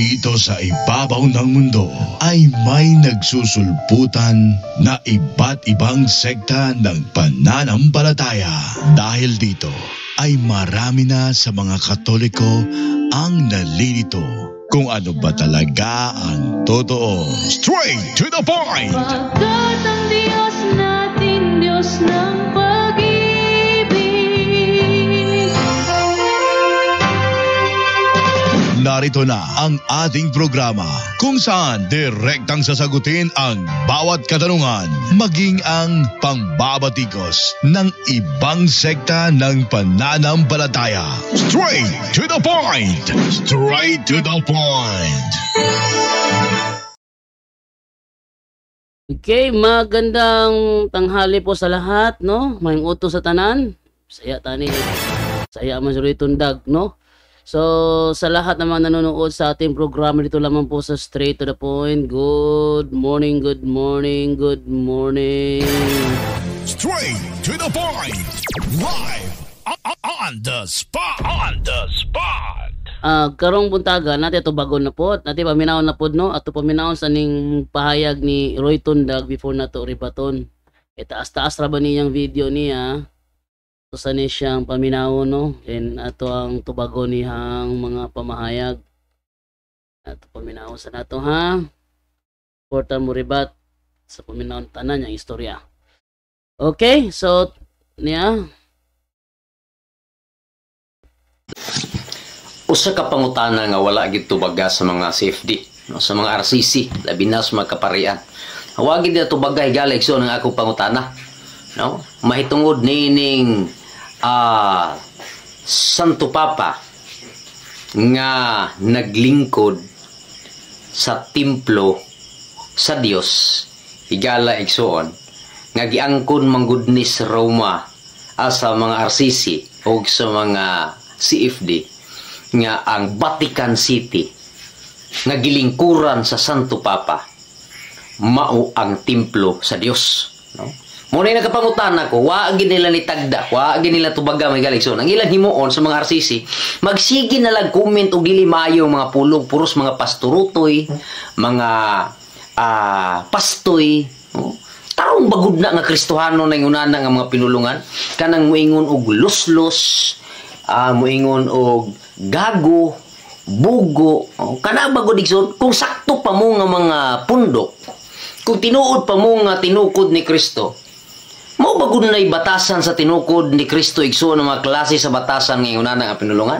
Dito sa ibabaw ng mundo ay may nagsusulputan na iba't ibang sekta ng pananampalataya. Dahil dito ay marami na sa mga Katoliko ang nalilito kung ano ba talaga ang totoo. Straight to the point! Pagkat ang Diyos natin, Diyos ng pag-ibig. Narito na ang ating programa kung saan direktang sasagutin ang bawat katanungan, maging ang pangbabatikos ng ibang sekta ng pananampalataya. Straight to the point! Straight to the point! Okay, magandang tanghali po sa lahat, no? Mayong utos sa tanan. Saya tani. Saya man sa tundag, no? So, sa lahat ng mga nanonood sa ating programa dito lamang po sa Straight to the Point. Good morning, good morning, good morning. Straight to the point! Live on the spot! On the spot! Karong buntaga natin ito bagon na po. Natin paminahon na po, no? Ato paminahon sa ning pahayag ni Roy Tundag before na to ribaton. Taas-taas ra ba niyang video niya? So, saan siyang paminahon, no? And ato ang tubago niyang mga pamahayag. Ato paminahon sa nato, ha? Portal mo ribat sa paminahon tanan niyang istorya. Okay, so, niya. Usa ka pangutana nga wala gid tubaga sa mga CFD, no? Sa mga RCC, labi na sa mga kaparian. Hawagin na tubagay galig so ng akong pangutana, no? Mahitungod nining Santo Papa nga naglingkod sa templo sa Dios, higala igsoon nga giangkon manggud ni sa Roma sa mga RCC o sa mga CFD nga ang Vatican City nga gilingkuran sa Santo Papa mao ang templo sa Dios, no? Muna yung nagkapangutana ko, waagin nila ni Tagda, waagin nila tubaga may galigson. Ang ilang himuon sa mga RCC, magsige na lang comment o dili maayo mga pulong, puros mga pastorutoy, mga pastoy, no? Tarong bagod na nga Kristohano na yung unana nga mga pinulungan, kanang muingon og luslos, muingon og gago, bugo, kana bagod igsoon, kung sakto pa mo nga mga pundok, kung tinuod pa mo nga tinukod ni Kristo, mao bagod na batasan sa tinukod ni Kristo igsoon ng mga klase sa batasan ngayon na nga pinulungan.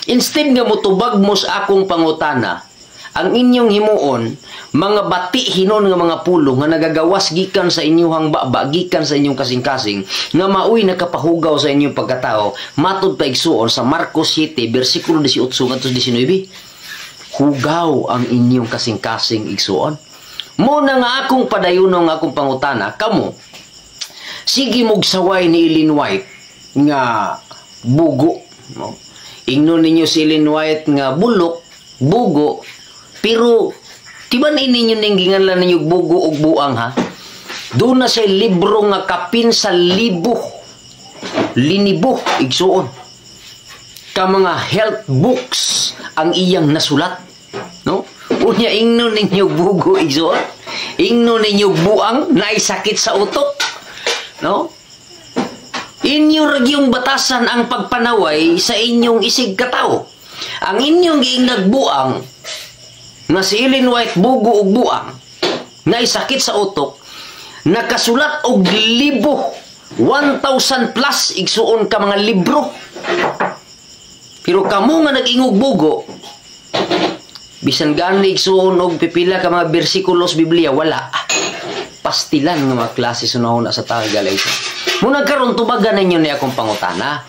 Instead nga motubag mo sa akong pangutana, ang inyong himuon, mga bati hinon nga mga pulong nga nagagawas gikan sa inyong baba, gikan sa inyong kasing-kasing, nga maoy nakapahugaw sa inyong pagkatao, matud pa igsuon sa Marcos 7, versikulo 18 ngadto 19. Hugaw ang inyong kasing-kasing igsuon. Muna nga akong padayuno nga akong pangutana, kamo, sige mogsaway ni Ellen White nga bugo, no? Ingnon ninyo si Ellen White nga bulok, bugo, pero tiban ninyo ninggingan lang ninyo bugo og buang, ha? Doon na siya libro nga kapin sa linibo igsuon. Ka mga health books ang iyang nasulat, no? Unya ingnon ninyo bugo igsuon, ingnon ninyo buang naisakit sa utok, no? Inyo ragyong batasan ang pagpanaway sa inyong isig katao. Ang inyong giing nagbuang nga si Ellen White bugo og buang naisakit sa utok, nakasulat og libo, 1,000 plus igsuon ka mga libro. Pero kamo nga nag-ingog bugo, bisan gani igsuon og pipila ka mga bersikulos Biblia, wala. Pastilan nga mga klase sunahon sa Tagalog. Muna karon tubagan ninyo ni akong pangutana.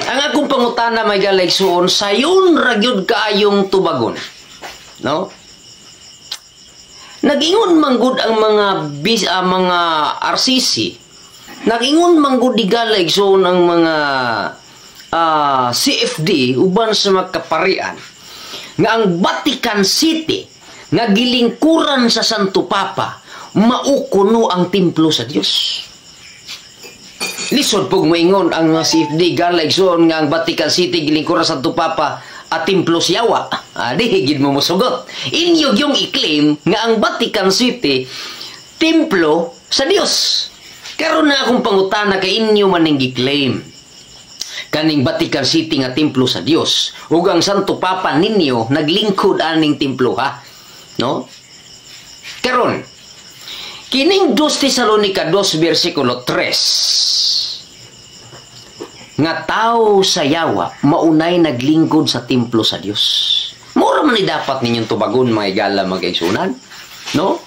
Ang akong pangutana may galigsoon sayon ragyod kaayong tubagon, no? Nagingon manggod ang mga RCC, nagingon manggod di galigsoon ang mga CFD uban sa mga kaparian nga ang Vatican City nga gilingkuran sa Santo Papa maukuno ang templo sa Dios. Lisod pog moingon ang mga CFD galigsoon nga ang Vatican City gilingkuran sa Santo Papa at templo sa Yawa. Di higid mo musugot. Inyo yung i-claim nga ang Vatican City templo sa Dios. Karon na akong pangutana kay inyo maning gi-claim kaning Vatican City nga templo sa Dios ug ang Santo Papa ninyo naglingkod aning templo ha. No? Karon kining 2 Tesalonica 2 versikulo 3 nga tao sa Yawa maunay naglingkod sa templo sa Dios. Mura man ni dapat ninyong tubagon mga igala mga kaigsunan. No?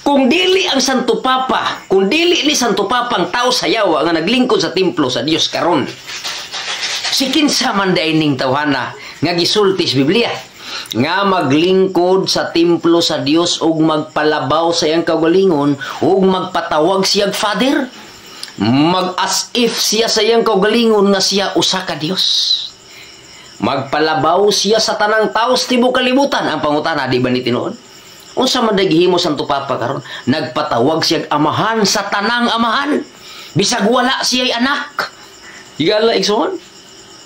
Kung dili ang Santo Papa, kung dili ni Santo Papa ang tao sa Yawa nga naglingkod sa templo sa Dios karon, si kinsa man ning tawhana nga gisultis Biblia nga maglingkod sa templo sa Dios ug magpalabaw sa iyang kaugalingon ug magpatawag siya Father, mag as if siya sa iyang kaugalingon nga siya usa ka Dios, magpalabaw siya sa tanang tao sa tibuok kalibutan. Ang pangutana, di ba ni tinuod? Unsa man gihimo Santo Papa karon? Nagpatawag siya amahan sa tanang amahan, bisag wala siya anak. Igala igsoon.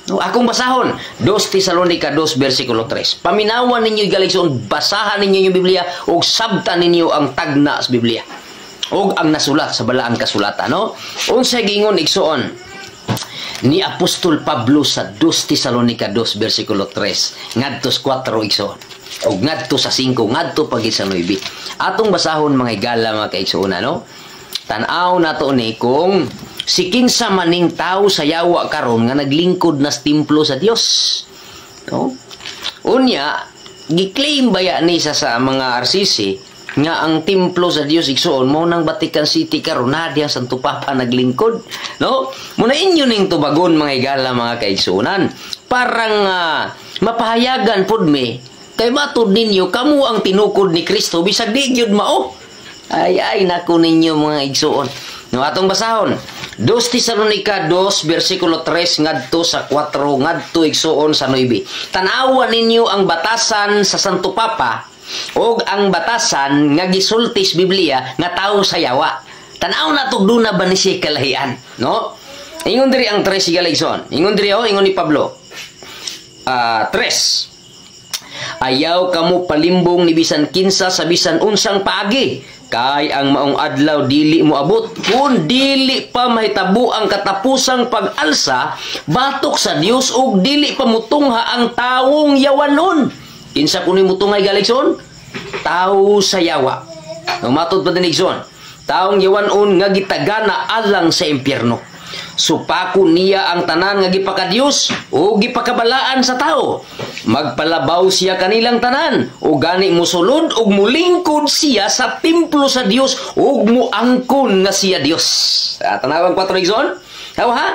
No, akong basahon 2 Tesalonica 2 versikulo 3. Paminawan ninyo igaligsoon, basahan ninyo yung Biblia ug sabtan ninyo ang tagna sa Biblia ug ang nasulat sa balaang kasulatan, no? Unsay gingon igsoon ni Apostol Pablo sa 2 Tesalonica 2 versikulo 3 ngadto sa 4 igsoon ug ngadto sa 5 ngadto pagit sa 9. Atong basahon mga igala mga kaigsoon, no? Tan-aw nato ni kung si kinsa maning tao sa Yawa karon nga naglingkod na sa templo sa Dios. No? Unya, gi-claim baya ni sa mga RCC nga ang templo sa Dios igsoon mo nang Vatican City karon na diang Santo Papa naglingkod, no? Muna inyo ning tubagon mga igala mga kaigsunan. Parang mapahayagan pud mi kay matud ninyo kamo ang tinukod ni Kristo bisag di gyud mao. Ay naku ninyo mga igsuon. No, atong basahon 2 Tesalonica 2 versikulo 3 ngadto sa 4 ngadto igsuon sa 9. Tan-awan ninyo ang batasan sa Santo Papa og ang batasan nga gisultis Biblia nga tao sa Yawa. Tan-aw na tugduna ba ni siya kalahian, no? Ingon diri ang 3 igaligson. Ingon diri ingon ni Pablo. 3. Ayaw kamo palimbong ni bisan kinsa sa bisan unsang paagi, kay ang maong adlaw dili mo abot kun dili pa mahitabo ang katapusang pag-alsa batok sa Dios ug dili pa mutungha ang tawong yawanon. Kinsa kuno mutunghay galigson? Tao sa Yawa. Matod pa dinigson, taong yawanon nga gitagana alang sa impyerno. Supako niya ang tanan nga gipaka-Dios o gipakabalaan sa tao. Magpalabaw siya kanilang tanan o gani musulod o mulingkod siya sa templo sa Dios o muangkon nga siya Dios. Tanawang 4 igsoon. Ha?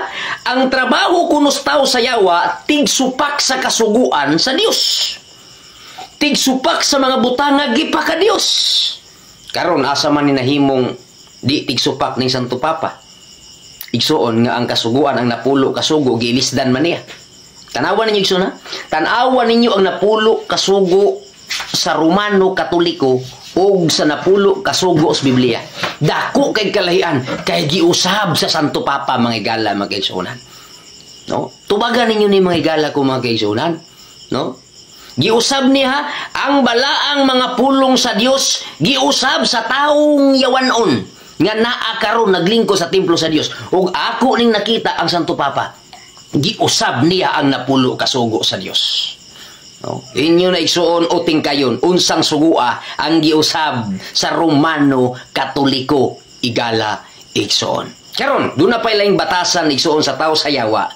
Ang trabaho kunos tao sa Yawa tigsupak sa kasuguan sa Dios. Tigsupak sa mga butang nga gipaka-Dios. Karon asa man ni nahimong di tigsupak ning Santo Papa. Igsoon nga ang kasuguan ang napulo kasugo gilisdan man niya. Tanawan ninyo igsoon ha? Tanawan ninyo ang napulo kasugo sa Romano Katoliko o sa napulo kasugo sa Biblia. Dako kay kalahian kay giusab sa Santo Papa mga igala mga igsuonan. No? Tubagan ninyo ni mga igala ko mga igsuonan. No? Giusab niya ang balaang mga pulong sa Dios, giusab sa taong yawanon nga naa karon naglingkod sa templo sa Dios. Ug ako ning nakita ang Santo Papa, giusab niya ang napulo kasugo sa Dios. No? Inyo na igsuon o tingkayon unsang sugua ang giusab sa Romano Katoliko igala igsuon. Karon duna pa laing batasan igsuon sa tao sa Yawa.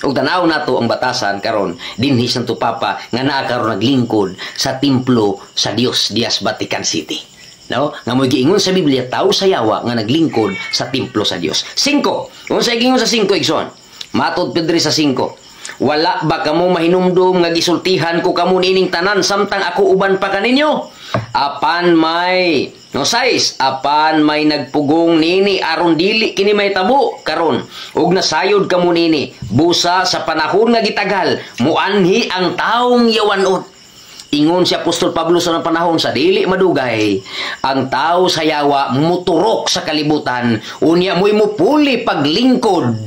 Ug tanaw nato ang batasan karon dinhi Santo Papa nga naa karon naglingkod sa templo sa Dios dias Vatican City. No? Nga mo giingon sa Biblia tao sa Yawa nga naglingkod sa templo sa Dios. 5. Unsa giingon sa 5 igsoon? Matod Pedro sa 5. Wala ba kamo mahinumdum nga gisultihan ko kamo nining tanan samtang ako uban pa kaninyo? Apan may apan may nagpugong nini aron dili kini may tabo karon ug nasayod kamo nini busa sa panahon nga gitagal muanhi ang taong yawanon. Ingon si Apostol Pablo sa panahon sa dili madugay, ang tao sa Yawa muturok sa kalibutan, unya mo'y mupuli paglingkod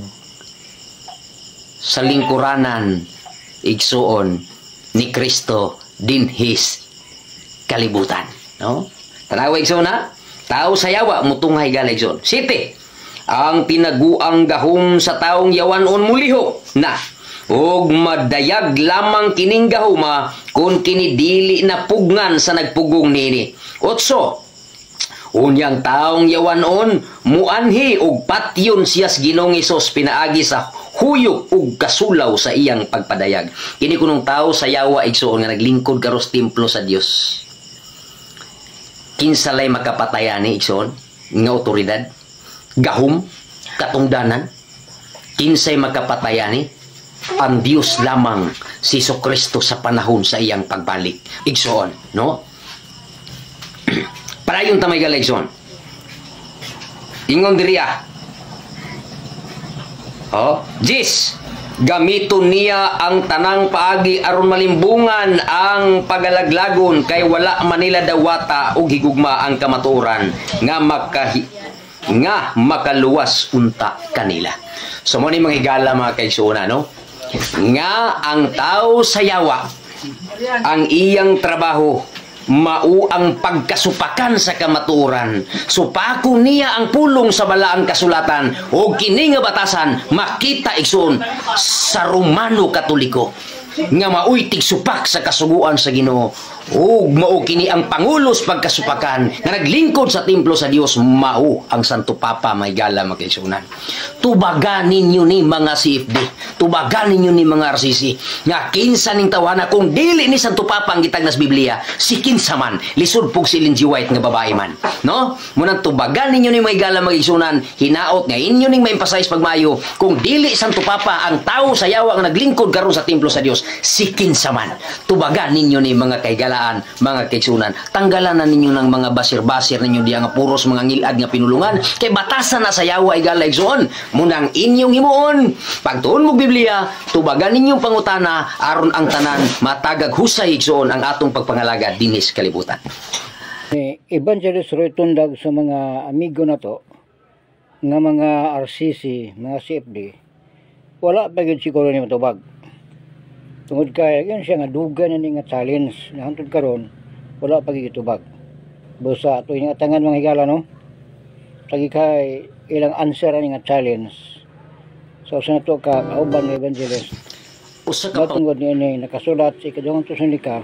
sa lingkuranan igsuon ni Kristo din his kalibutan, no? Tanawa igsuon na, tao sa yawa mutunghay gala igsuon. 7. Ang tinaguang gahom sa taong yawanon muliho na ug madayag lamang kining gahuma kung kinidili na pugnan sa nagpugong nini. 8. Unyang taong yawanon muanhi og patyon siyas Ginoong Hesus pinaagi sa huyok ug kasulaw sa iyang pagpadayag. Kini kunong tao sa yawa igsuon nga naglingkod karos templo sa Dios. Kinsa lay makapatayani igsuon nga otoridad, gahom, katungdanan. Kinsay makapatayani? Ang Dios lamang, si Jesucristo sa panahon sa iyang pagbalik. Igsoon, no? Parayon tamay gala igsoon. Ingon diriya. Jis, gamiton niya ang tanang paagi aron malimbungan ang pagalaglagon kay wala manila dawata ug higugma ang kamatuoran nga makaluwas unta kanila. So mo ni mga higala mga kaigsuona, no? Nga ang tao sa yawa ang iyang trabaho mao ang pagkasupakan sa kamatuoran. Supako niya ang pulong sa balaang kasulatan o kini nga batasan makita igsoon sa Romano Katoliko nga maoy tigsupak sa kasuguan sa Ginoo ug mao kini ang pangulos pagkasupakan nga naglingkod sa templo sa Dios. Mao ang Santo Papa may gala magkaigsunan. Tubagan ninyo ni mga CFD, tubagan ninyo ni mga RCC nga kinsa ning tawana kung dili ni Santo Papa ang gitagnas Biblia, si kinsa man lisod pug si Ellen G. White nga babae man, no? Munang tubagan ninyo ni may gala magkaigsunan, hinaot nga inyo ning ma-emphasize pagmayo kung dili Santo Papa ang tao sa yawa nga naglingkod karon sa templo sa Dios, si kinsa man. Tubagan ninyo ni mga kaigalaan, mga kaigsunan. Tanggalan na ninyo ng mga basir-basir ninyo diya nga puros mga ngilad nga pinulungan kay batasan na sa yawa ay gala igsoon. Munang inyong himuon pagtuon mo Biblia, tubagan ninyong pangutana aron ang tanan matagag husay igsoon ang atong pagpangalaga dinis kalibutan. Evangelist Roy Tundag sa mga amigo na to nga mga RCC, mga CFD, wala pa gyud siguro ni matubag. Tungod kay yan siya nga duga na ni nga challenge na hantod karon wala pa gyud tubag. Busa ato nga tangan mga higala, no? Tagi kay ilang answer ani nga challenge. So sa nato ka kauban nga evangelist. Usa ka tungod ni nakasulat sa ikaduhang Tesalonika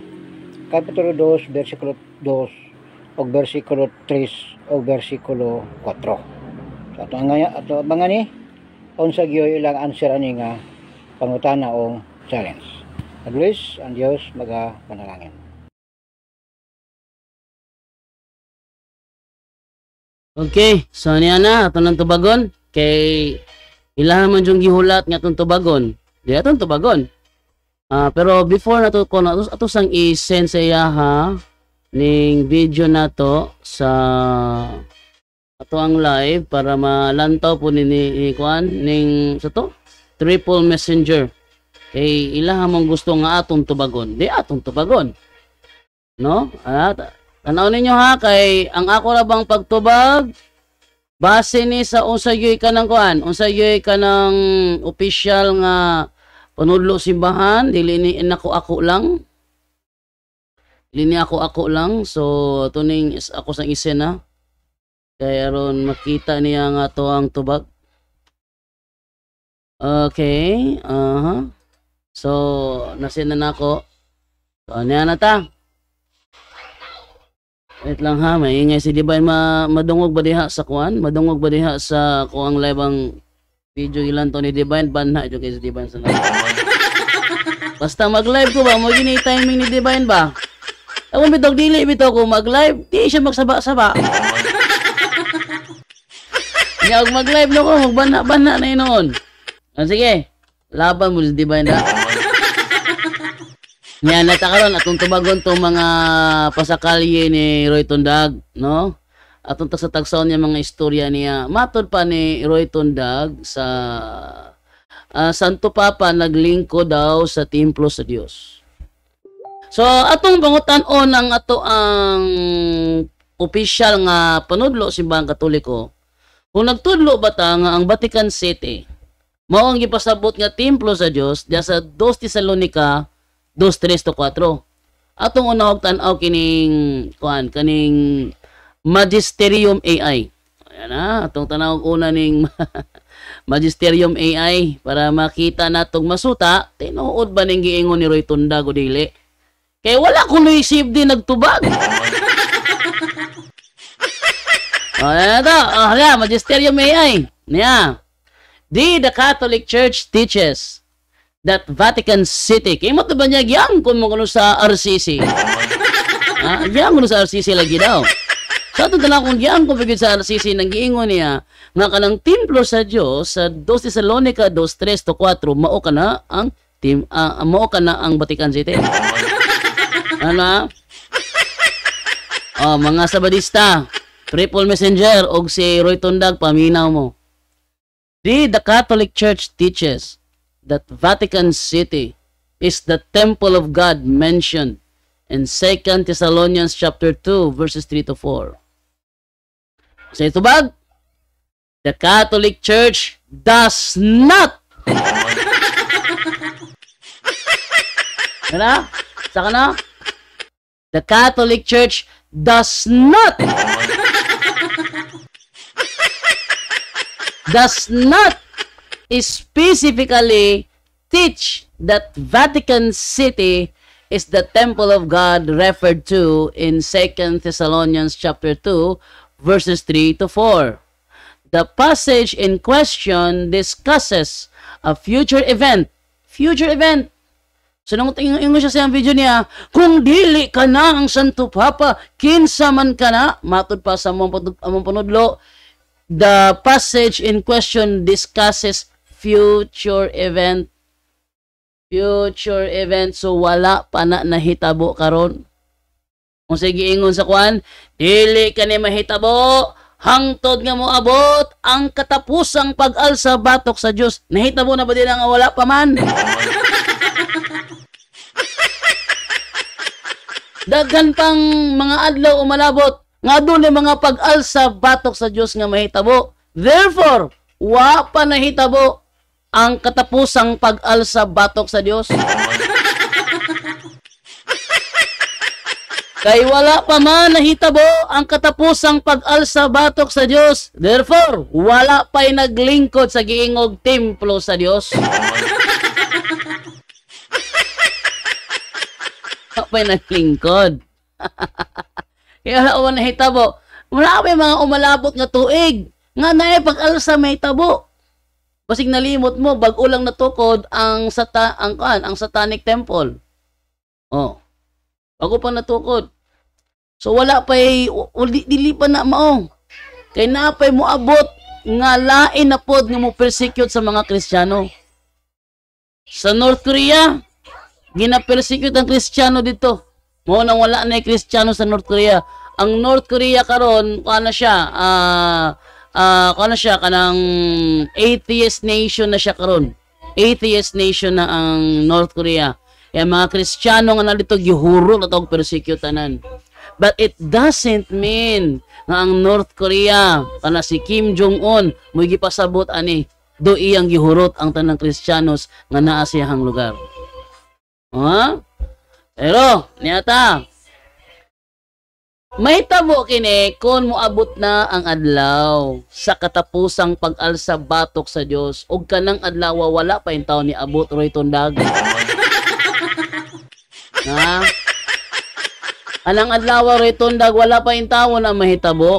Kapitulo 2 bersikulo 2 o bersikulo 3 o bersikulo 4. So ato abangan ni unsa gyud ilang answer ani nga pangutana o challenge. Luis, ang Diyos magapanalangin. Okay, so niya na ato nang tubagon kay ilahan man yung gihulat nga atong tubagon. Di atong tubagon. Pero before nato ko ato sang i-send sa iya ha ning video nato sa ato ang live para malantaw po ni kuan ning sa to triple messenger. Kay ilaha mong gusto nga atong tubagon, di atong tubagon, no? Tanaw ninyo ha, kay ang ako ra bang pagtubag base ni sa unsayoy ka ng kuan, unsayoy ka ng official nga panudlo simbahan, dili ni ako lang, dili ni ako lang. So tuning ako sang isena kay aron makita niya nga to ang tubag. Okay, so, nasin na ako. So, ano yan na ta? Wait lang ha, maingay si Divine madungog ba diha sa kuan? Madungog ba diha sa kuang live ang video ilan to ni Divine? Banha dyan kay si Divine sa live. Basta mag-live ko ba? Mo gini timing ni Divine ba? Ako bitog dili bitaw ko mag-live, di siya magsaba-saba. Nga mag-live no ko, magbanha-banha na yun. Sige, laban mo si Divine na. Yan, natakaroon atong tubagon tong mga pasakalye ni Roy Tundag, no? Atong tagsa-tagsaon niya mga istorya niya. Matod pa ni Roy Tundag sa Santo Papa naglingkod daw sa templo sa Dios. So atong pangutan-on ang ato ang official nga panudlo simbahang Katoliko. Kung nagtudlo ba ta nga ang Vatican City Mao ang gipasabot nga templo sa Dios diya sa 2 Tesalonica 2:3-4. Atong unahog tan-aw kining kaning Magisterium AI. Ayan na, atong tanawag una ning Magisterium AI para makita natong masuta tinuod ba ning giingon ni Roy Tundag o dili. Kay wala ko na-receive din nagtubag. Ayan ito, Magisterium AI. Niya. The Catholic Church teaches that Vatican City, kaya mo ba niya giyang kung mo sa RCC? Giyang kuno sa RCC lagi daw. Sa ito na kung giyang kung bigid sa RCC, nang giingon niya, nga kanang templo sa Diyos, sa 2 Tesalonica 2:3-4, mao ka na ang Vatican City. Ano? Mga Sabadista, Triple Messenger, og si Roy Tundag, paminaw mo. The Catholic Church teaches that Vatican City is the temple of God mentioned in 2 Thessalonians chapter 2 verses 3-4. Sa itubag, the Catholic Church does not Saka na? The Catholic Church does not specifically teach that Vatican City is the temple of God referred to in 2 Thessalonians chapter 2 verses 3-4. The passage in question discusses a future event. So nung tingin siya sa video niya, kung dili ka na ang Santo Papa, kinsa man ka na, matod pa sa among panudlo, the passage in question discusses future event. So wala pa na nahitabo karon. Kung sige ingon sa kwan, dili ka ni mahitabo, hangtod nga mo abot ang katapusang pag-alsa batok sa Dios. Nahitabo na ba din nga wala pa man? Daghan pang mga adlaw umalabot nga adunay mga pag-alsa batok sa Dios nga mahitabo. Therefore, wa pa nahitabo ang katapusang pag-alsa batok sa Dios. Kay wala pa man nahitabo ang katapusang pag-alsa batok sa Dios. Therefore, wala pa'y naglingkod sa giingog templo sa Dios. Wala pa'y naglingkod. Kaya wala nahitabo. Wala pa'y mga umalabot nga tuig. Nga na pag-alsa may tabo. Basig nalimot mo, bag-o lang natukod ang satanic temple. Bago pa natukod. So wala pa'y, dili pa na mao. Kay napay mo abot, nga lain na pod nga mo persecute sa mga Kristiyano. Sa North Korea, gina-persecute ang Kristiyano dito. Mao nang wala na Kristiyano sa North Korea. Ang North Korea karon, kanang atheist nation na siya karon. Atheist nation na ang North Korea. Kaya mga Kristiyano nga nalito gihuro na tawag persecutanan. But it doesn't mean nga ang North Korea kana si Kim Jong-un mo gipasabot ani do iyang gihurot ang tanang Kristiyanos nga naa sa iyang lugar. Pero niyata may tabo kini kung moabot na ang adlaw sa katapusang pag-alsa batok sa Dios ug kanang adlaw wala pa in taon ni abot Roy Tundag. Anang adlaw Roy Tundag wala pa in taon na mahitabo.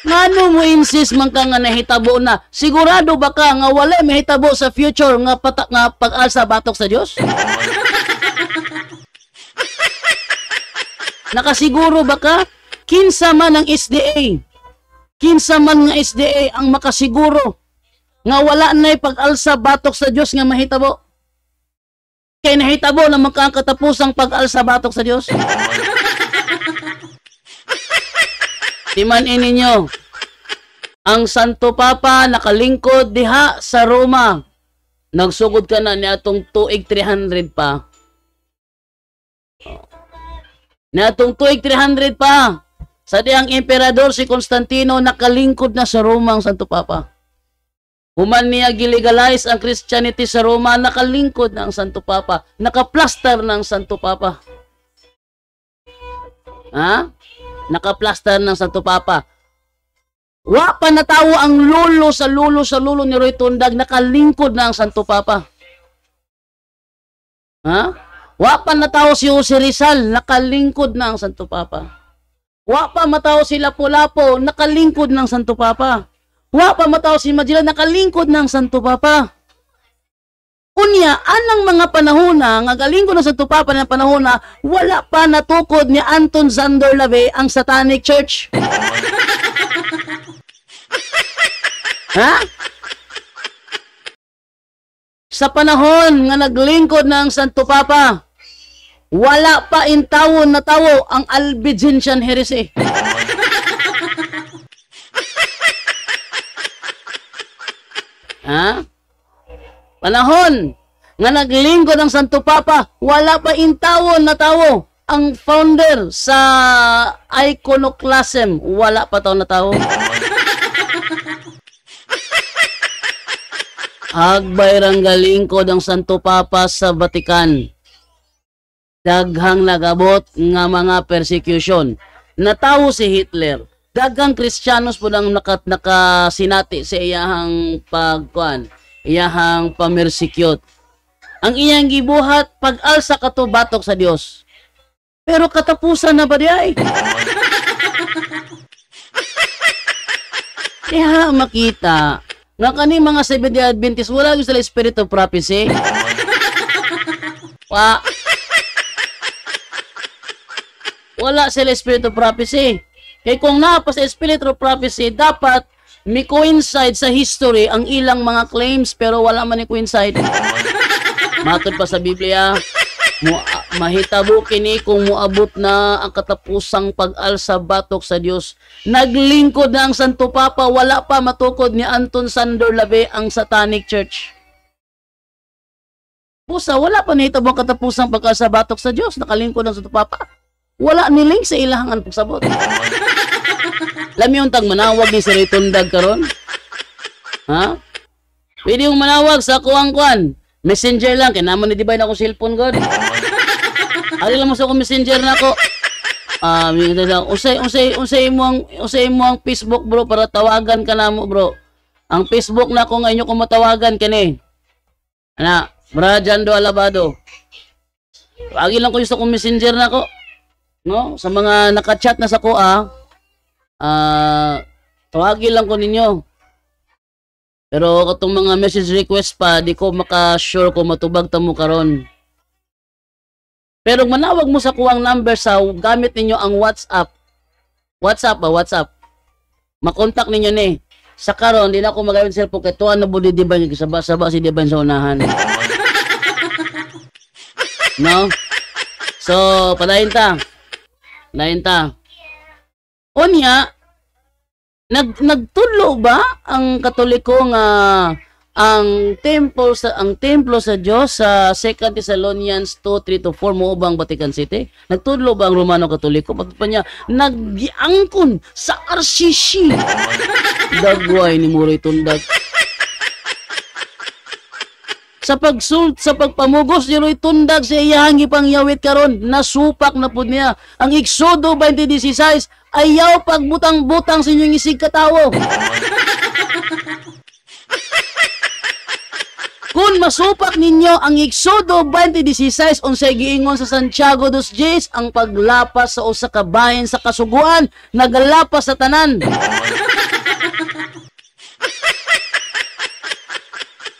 Ngano mo insist man ka nga nahitabo na? Sigurado ba ka nga wala mahitabo sa future nga pag-alsa batok sa Dios? Nakasiguro ba ka? Kinsa man ang SDA? Kinsa man nga SDA ang makasiguro nga wala na'y pag-alsa batok sa Dios nga mahitabo? Kay nahitabo na magkakatapusang pag-alsa batok sa Dios. Timanin ninyo, ang Santo Papa nakalingkod diha sa Roma. Nagsugod ka na ni atong tuig 300 pa. Na atong tuig 300 pa Sa diyang emperador si Constantino nakalingkod na sa Roma ang Santo Papa. Human niya gilegalize ang Christianity sa Roma, nakalingkod na ang Santo Papa. Nakaplaster na ang Santo Papa. Ha? Nakaplaster ng Santo Papa. Wa pa natawo ang lulo sa lulo ni Roy Tundag, nakalingkod na ang Santo Papa. Ha? Wa pa natawo si Jose Rizal, nakalingkod na ang Santo Papa. Wa pa matawo si Lapu-Lapu, nakalingkod ng Santo Papa. Wa pa matawo si Magellan, nakalingkod ng Santo Papa. Unya, anang mga panahona, nga galingkod ng Santo Papa ng panahona, wala pa natukod ni Anton Zander Lave ang Satanic Church. Ha? Sa panahon nga naglingkod ng Santo Papa, wala pa intawon na tawo ang Albigensian heresy. Ha? Panahon nga naglingkod ng Santo Papa, wala pa intawon na tawo ang founder sa iconoclasm, wala pa tawo na tawo. Agbayrang galingkod ang Santo Papa sa Vatican. Daghang nagabot nga mga persecution. Natawo si Hitler. Daghang Kristiyanos po lang nakasinati sa iyahang pagkuan, iyahang pamersecute. Ang iyang gibuhat pag-alsa katubatok sa Dios. Pero katapusan na ba diay? Kaya makita nga kani mga Seventh-day Adventist wala gyud sila spirit of prophecy. Wala sila spirit of prophecy. Kaya kung napa sa spirit of prophecy, dapat may coincide sa history ang ilang mga claims pero wala man ni coincide. Matod pa sa Biblia, mahitabo kini kung muabot na ang katapusang pag-alsa batok sa Dios. Naglingkod na ang Santo Papa, wala pa matukod ni Anton Zander Lave ang Satanic Church. Pusa, wala pa nahitabo ang katapusang pag-alsa batok sa Dios. Nakalingkod ang Santo Papa. Wala ni link sa ilahangan pagsabot. Alam yung tag manawag ni si Roy Tundag karon? Ha? Pwede yung manawag sa kuwang-kuwan. Messenger lang. Kaya naman ni-divide ako cellphone god. Ali lang mo sa akong messenger na ako. Usay mo ang Facebook bro para tawagan ka na mo bro. Ang Facebook na ako ngayon kung matawagan ka ni. Ana, Brajando Alabado. Agi lang ko yung sa akong messenger na ako. No, sa mga naka-chat na sa ko tawagin lang ko ninyo. Pero katong mga message request pa, di ko maka-sure kung matubag ta mo karon. Pero manawag mo sa kuwang number sa gamit ninyo ang WhatsApp. WhatsApp. Makontak ninyo ni. Sa karon di na ako magamit cellphone kay tuwa na budi di ba saba si Diban sa unahan. No? So, palain ta. Unya, nagtulo ba ang Katoliko nga ang templo sa Dios sa 2 Thessalonians 2:3-4 mo ubang Vatican City? Nagtulo ba ang Romano Katoliko? Pagpa niya naggiangkon sa RCC. Dagway ni Roy Tundag. Sa pagpamugos ni Roy Tundag sa iyahang ipangyawit karon, nasupak na pud niya. Ang Exodo 20:16, ayaw pagbutang-butang sa inyong isig katawo. Kung masupak ninyo ang Exodo 20:16 unsay giingon sa Santiago 2:10, ang paglapas sa usa ka bahin sa kasuguan, nagalapas sa tanan.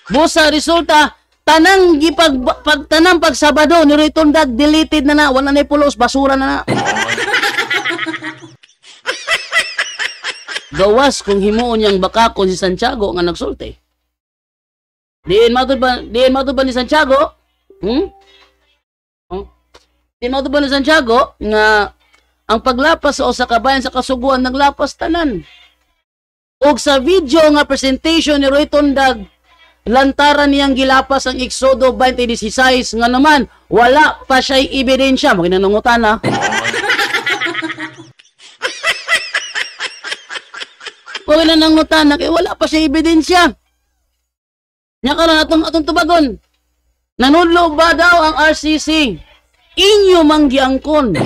Busa resulta, tanang pagsabado ni Roy Tundag deleted na wala na pulos, basura na. Gawas kung himuon niyang bakakon si Santiago nga nagsulti. Diin matod ba ni Santiago? Diin matod ba ni Santiago nga ang paglapas sa usa ka bahin sa kasuguan naglapas tanan. Og sa video nga presentation ni Roy Tundag, lantaran niyang gilapas ang Exodo 20:16 nga naman wala pa siya'y ebidensya. Makinanungutan na. Huwag na nang nutana, kaya wala pa siya ebidensya. Nya karon atong tubagon. Nanudlo ba daw ang RCC? Inyo manggiangkon.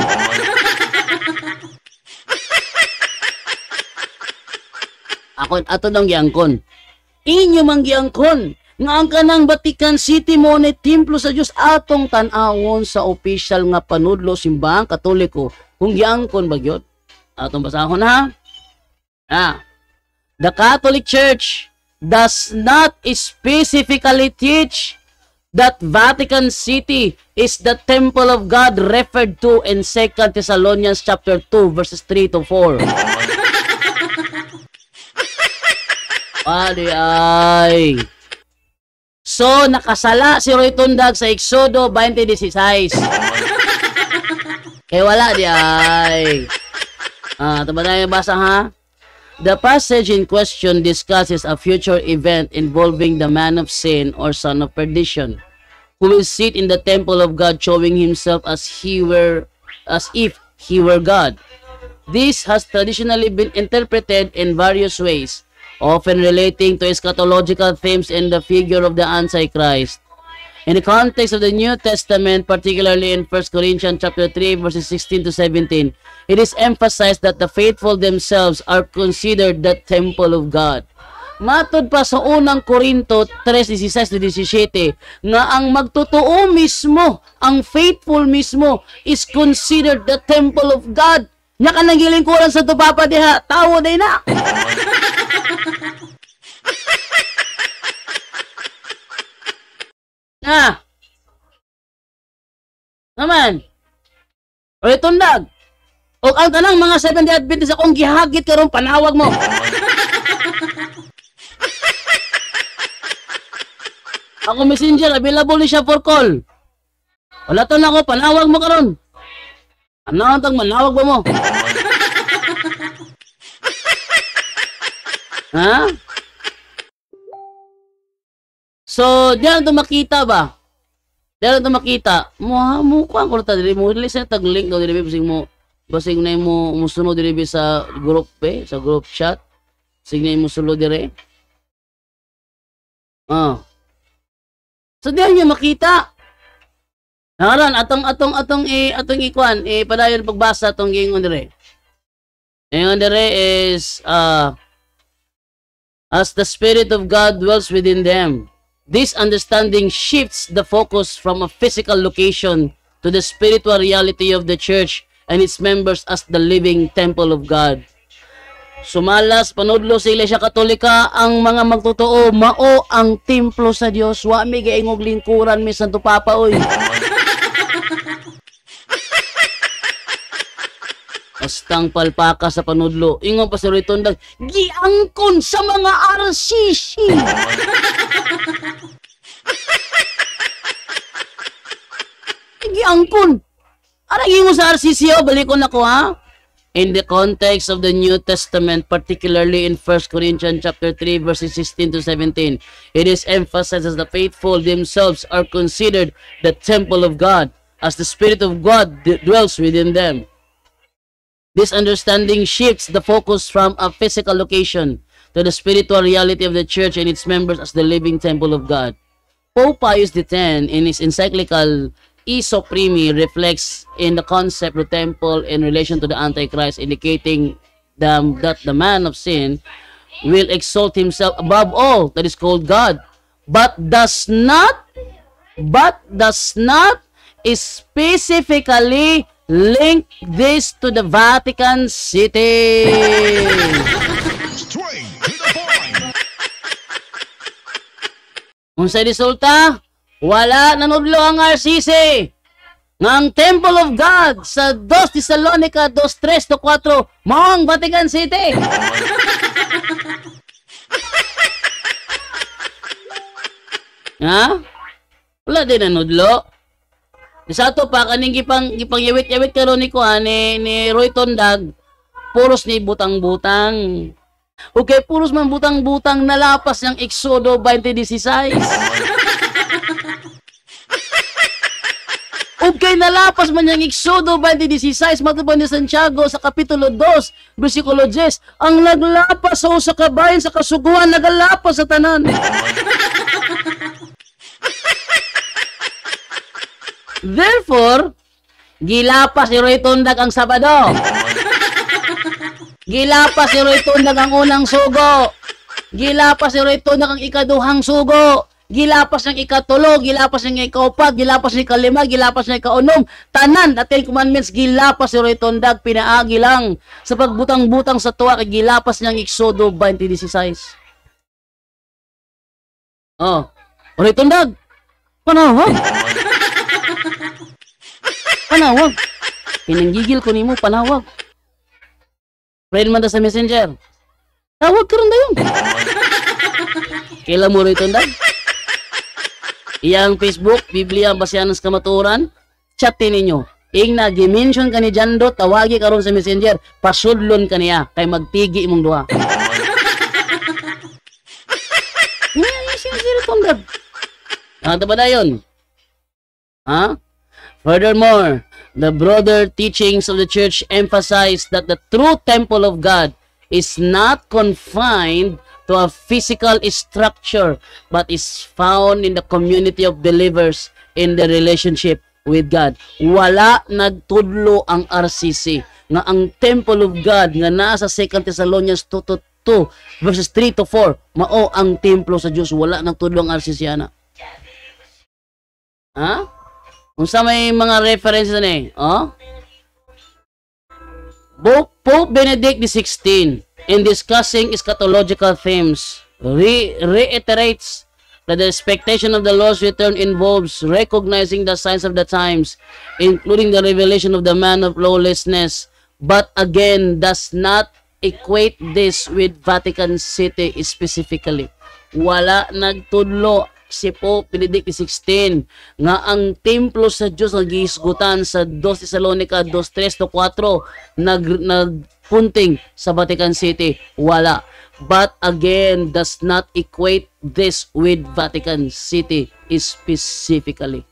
Ako ato nang giangkon. Inyo manggiangkon nga ang kanang Vatican City mo ni templo sa Dios atong tan-awon sa official nga panudlo simbahang Katoliko kung giangkon ba gyud. Atong basahon ha. The Catholic Church does not specifically teach that Vatican City is the temple of God referred to in 2 Thessalonians chapter 2 verses 3 to 4. Ay. So, nakasala si Roy Tundag sa Exodo 20:16. Kaya wala di ay. Ito ba tayo basa ha? The passage in question discusses a future event involving the man of sin or son of perdition, who will sit in the temple of God showing himself as if he were God. This has traditionally been interpreted in various ways, often relating to eschatological themes and the figure of the Antichrist. In the context of the New Testament, particularly in 1 Corinthians chapter 3 verses 16 to 17, it is emphasized that the faithful themselves are considered the temple of God. Matod pa sa unang Korinto 3:16-17 nga ang magtotoo mismo, ang faithful mismo is considered the temple of God. Nya ka nang gilingkuran sa tupapa diha, tawo day na. Naman. Oy tundag. O ang tanang mga 7 Day Adventist akong gihagit karon panawag mo. Ako messenger available ni siya for call. Wala to na ako panawag mo karon. Ano tang manawag ba mo? Ha? So, diyan ito makita ba? Diyan ito makita. Mukha ko na dili mo. Dili sa tag-link daw dili basing na mo musunod dili sa group sa group chat. Sige na mo sulod dire. So, diyan niya makita. Naran atong ikuan padayon pagbasa atong gingon dire. Ingon dire is as the Spirit of God dwells within them. This understanding shifts the focus from a physical location to the spiritual reality of the church and its members as the living temple of God. Sumalas panudlo sa Iglesia Katolika ang mga magtotoo mao ang templo sa Dios. Wa mi gaingog lingkuran mi Santo Papa oy. Astang palpaka sa panudlo. Ingon pa si Roy Tundag, giangkon sa mga RCC. Giangkon. Arang ingon sa RCC balikon ako ha. In the context of the New Testament, particularly in 1 Corinthians chapter 3 verses 16 to 17, it is emphasized as the faithful themselves are considered the temple of God, as the Spirit of God dwells within them. This understanding shifts the focus from a physical location to the spiritual reality of the church and its members as the living temple of God. Pope Pius X, in his encyclical E Supremi, reflects in the concept of the temple in relation to the Antichrist, indicating that the man of sin will exalt himself above all that is called God, but does not specifically link this to the Vatican City. Straight to the point. Kung sa resulta, wala nanudlo ang RCC ng Temple of God sa 2 Thessalonica 2:3-4 maong Vatican City. Ha? Wala din nanudlo. Isa to pa kaning gipang-yawit-yawit karon ni kuan ni Roy Tundag, puros ni butang-butang. Okay, puros man butang-butang nalapas ng Exodo 20:16. Okay, Kay nalapas man niyang Exodo 20:16 matubang ni Santiago sa kapitulo 2, bersikulo 10, ang naglapas sa usa ka bahin sa kasuguan nagalapas sa tanan. Therefore, gilapas si Roy Tundag ang Sabado. Gilapas si Roy Tundag ang unang sugo. Gilapas si Roy Tundag ang ikaduhang sugo. Gilapas ng ikatulo, gilapas ng ikaupat, gilapas ng ikalima, gilapas ng ikaunom. Tanan at 10 commandments, gilapas si Roy Tundag, pinaagi lang sa pagbutang-butang sa tuwa kay gilapas niyang Exodo 20:16. Oh, Roy Tundag, panawag. Panawag. Pinanggigil ko nimo, panawag. Friend man sa Messenger. Tawag ka rin na yun. Kailan mo Roy Tundag? Iyang Facebook, Biblia, Basihan sa Kamaturan, chatin ninyo. Ing nag-mention ka ni Jando, tawagi ka ron sa Messenger, pasudlon ka niya, kay magtigi imong duha. Siya Tundag. Ano ba na yun? Ha? Furthermore, the broader teachings of the church emphasize that the true temple of God is not confined to a physical structure but is found in the community of believers in the relationship with God. Wala nagtudlo ang RCC nga ang temple of God nga nasa 2 Thessalonians 2 verses 3 to 4 mao ang templo sa Dios. Wala nagtudlo ang RCC ana. Ha? Unsa may mga references na oh? Pope Benedict XVI in discussing eschatological themes reiterates that the expectation of the Lord's return involves recognizing the signs of the times, including the revelation of the man of lawlessness, but again does not equate this with Vatican City specifically. Wala nagtudlo si Pope Benedict XVI nga ang templo sa Dios ang gihisgutan sa 2 Thessalonica 2:3-4 nagpunting sa Vatican City. Wala. But again does not equate this with Vatican City specifically.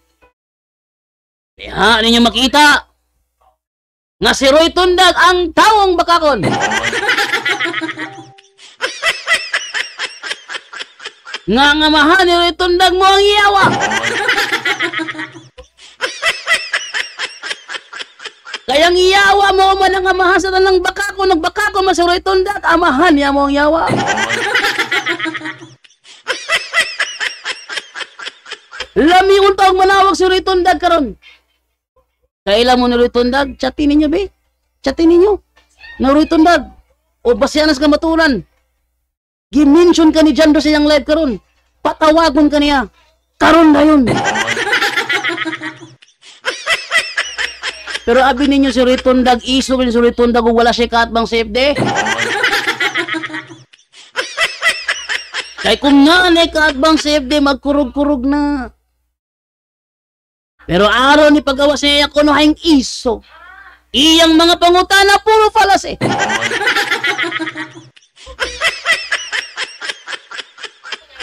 Kaya ninyo makita nga si Roy Tundag ang tawong bakakon. Nga ngamahan ni Roy Tundag mo ang iyawa. Kayang iyawa mo man ang amahan sa tanang bakako, nagbakako man si Roy Tundag, amahan niya mo ang iyawa. Lami untog manawag si Roy Tundag karon. Kailan mo ni Roy Tundag? Chatin ninyo, be. Chatin ninyo. Na Roy Tundag. O Basihan sa Kamaturan. Gimension ka ni Jando sa iyang live karon. Patawagon ka niya. Karon na yun. Pero abi ninyo si Roy Tundag, iso ni si Roy Tundag kung wala siya kaatbang CFD. Kaya kung nga na kaatbang CFD, magkurog-kurog na. Pero araw ni paggawa siya ako no haing iso. Iyang mga pangutana puro falas eh.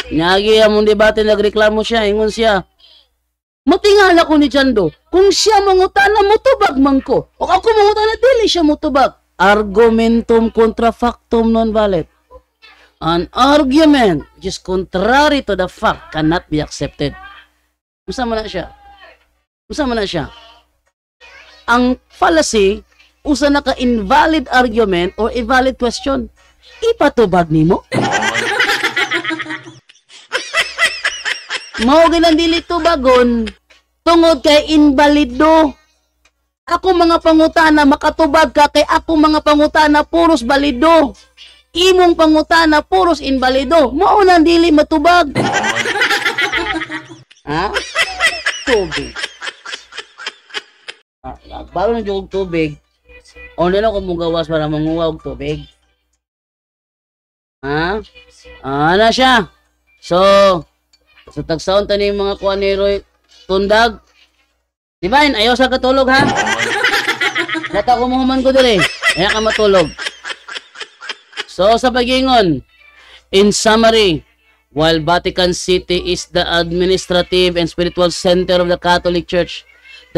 Nyagi among debate nagreklamo siya, ingon siya. Matingala ko ni Jando, kung siya mangutana motubag man ko. O ako mangutana dili siya motubag. Argumentum contra factum non valet. An argument which is contrary to the fact cannot be accepted. Usa man na siya. Usa man na siya. Ang fallacy usa na ka invalid argument or invalid question. Ipatubag nimo. Mao ginang dili tubagon tungod kay invalido. Ako mga pangutana makatubag ka kay ako mga pangutana puros balido. Imong pangutana puros invalido. Mao nang dili matubag. Ha? Tubig. Bago na jug tubig. Ono na ko mong gawas para manguha og tubig. Ha? Ana siya. So sa tagsaon tani mga kuan ni Roy Tundag. Di ba, ayaw sa katulog ha? Nata ko muhuman ko dire. Ayaw ka matulog. So sa pagingon, in summary, while Vatican City is the administrative and spiritual center of the Catholic Church,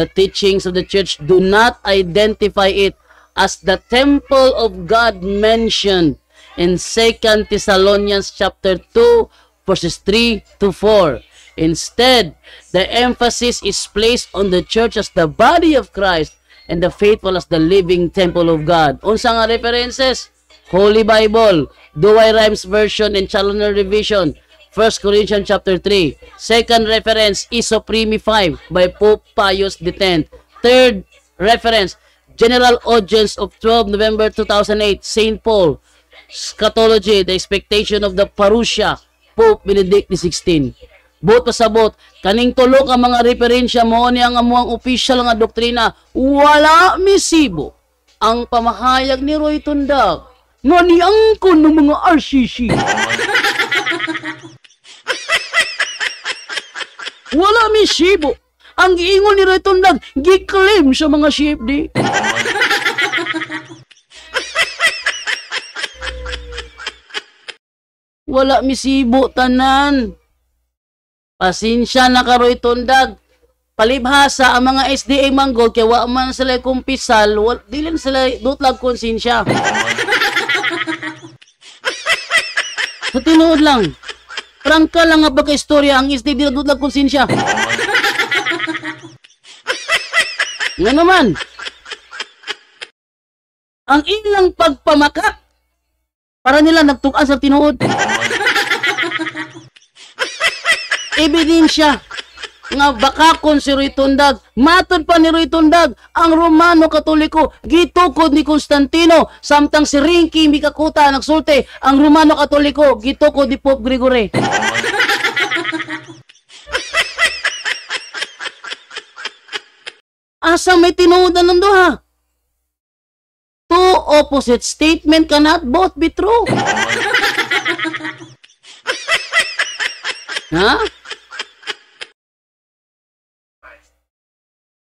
The teachings of the church do not identify it as the temple of God mentioned in 2 Thessalonians chapter 2 verses 3 to 4. Instead, the emphasis is placed on the church as the body of Christ and the faithful as the living temple of God. Unsa nga references? Holy Bible, Douay Rhymes Version and Challoner Revision, 1 Corinthians chapter 3. Second reference, Isoprimi 5 by Pope Pius X. Third reference, General Audience of 12 November 2008, St. Paul, Scatology, the Expectation of the Parousia, Pope Benedict XVI. Bot pasabot, kaning tulo ka mga referensya mo ni ang amuang official nga doktrina, wala misibo ang pamahayag ni Roy Tundag nga niangkon ng mga RCC. Wala misibo ang giingon ni Roy Tundag giklaim sa mga CFD. Wala misibo tanan. Pasensya na ka Roy Tundag. Palibhasa ang mga SDA manggol kaya wa man sila kumpisal, di lang sila dutlag konsensya. Sa tinuod lang, prangka lang nga baka-istorya ang SDA di dutlag konsensya. Nga naman, ang ilang pagpamakak para nila nagtukan sa tinuod. Ebidensya nga bakakon si Roy Tundag. Matod pa ni Roy Tundag, ang Romano Katoliko gitukod ni Constantino, samtang si Rinky Mikakuta nagsulti, ang Romano Katoliko gitukod ni Pope Gregory. Asa may tinuodan ng duha? Two opposite statement cannot both be true. Ha?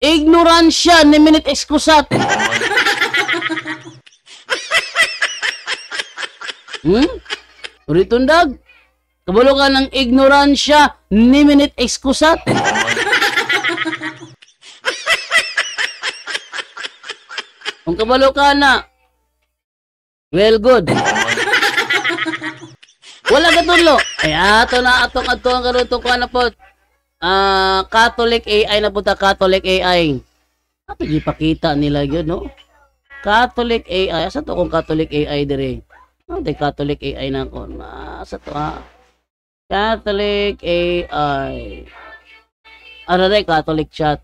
Ignoransya ni minute excusat. Roy Tundag, kabalo ka ng ignoransya ni minute excusat. Kung kabalo ka na, well, good. Wala ka tulo. Ay, ato na atong ang karutong ko na po. Catholic AI na punta, Catholic AI. Ato ipakita nila yun, no? Catholic AI. Asa to kung Catholic AI dire? Ano Catholic AI na ako? Asa to ha? Catholic AI. Ano rin? Catholic chat.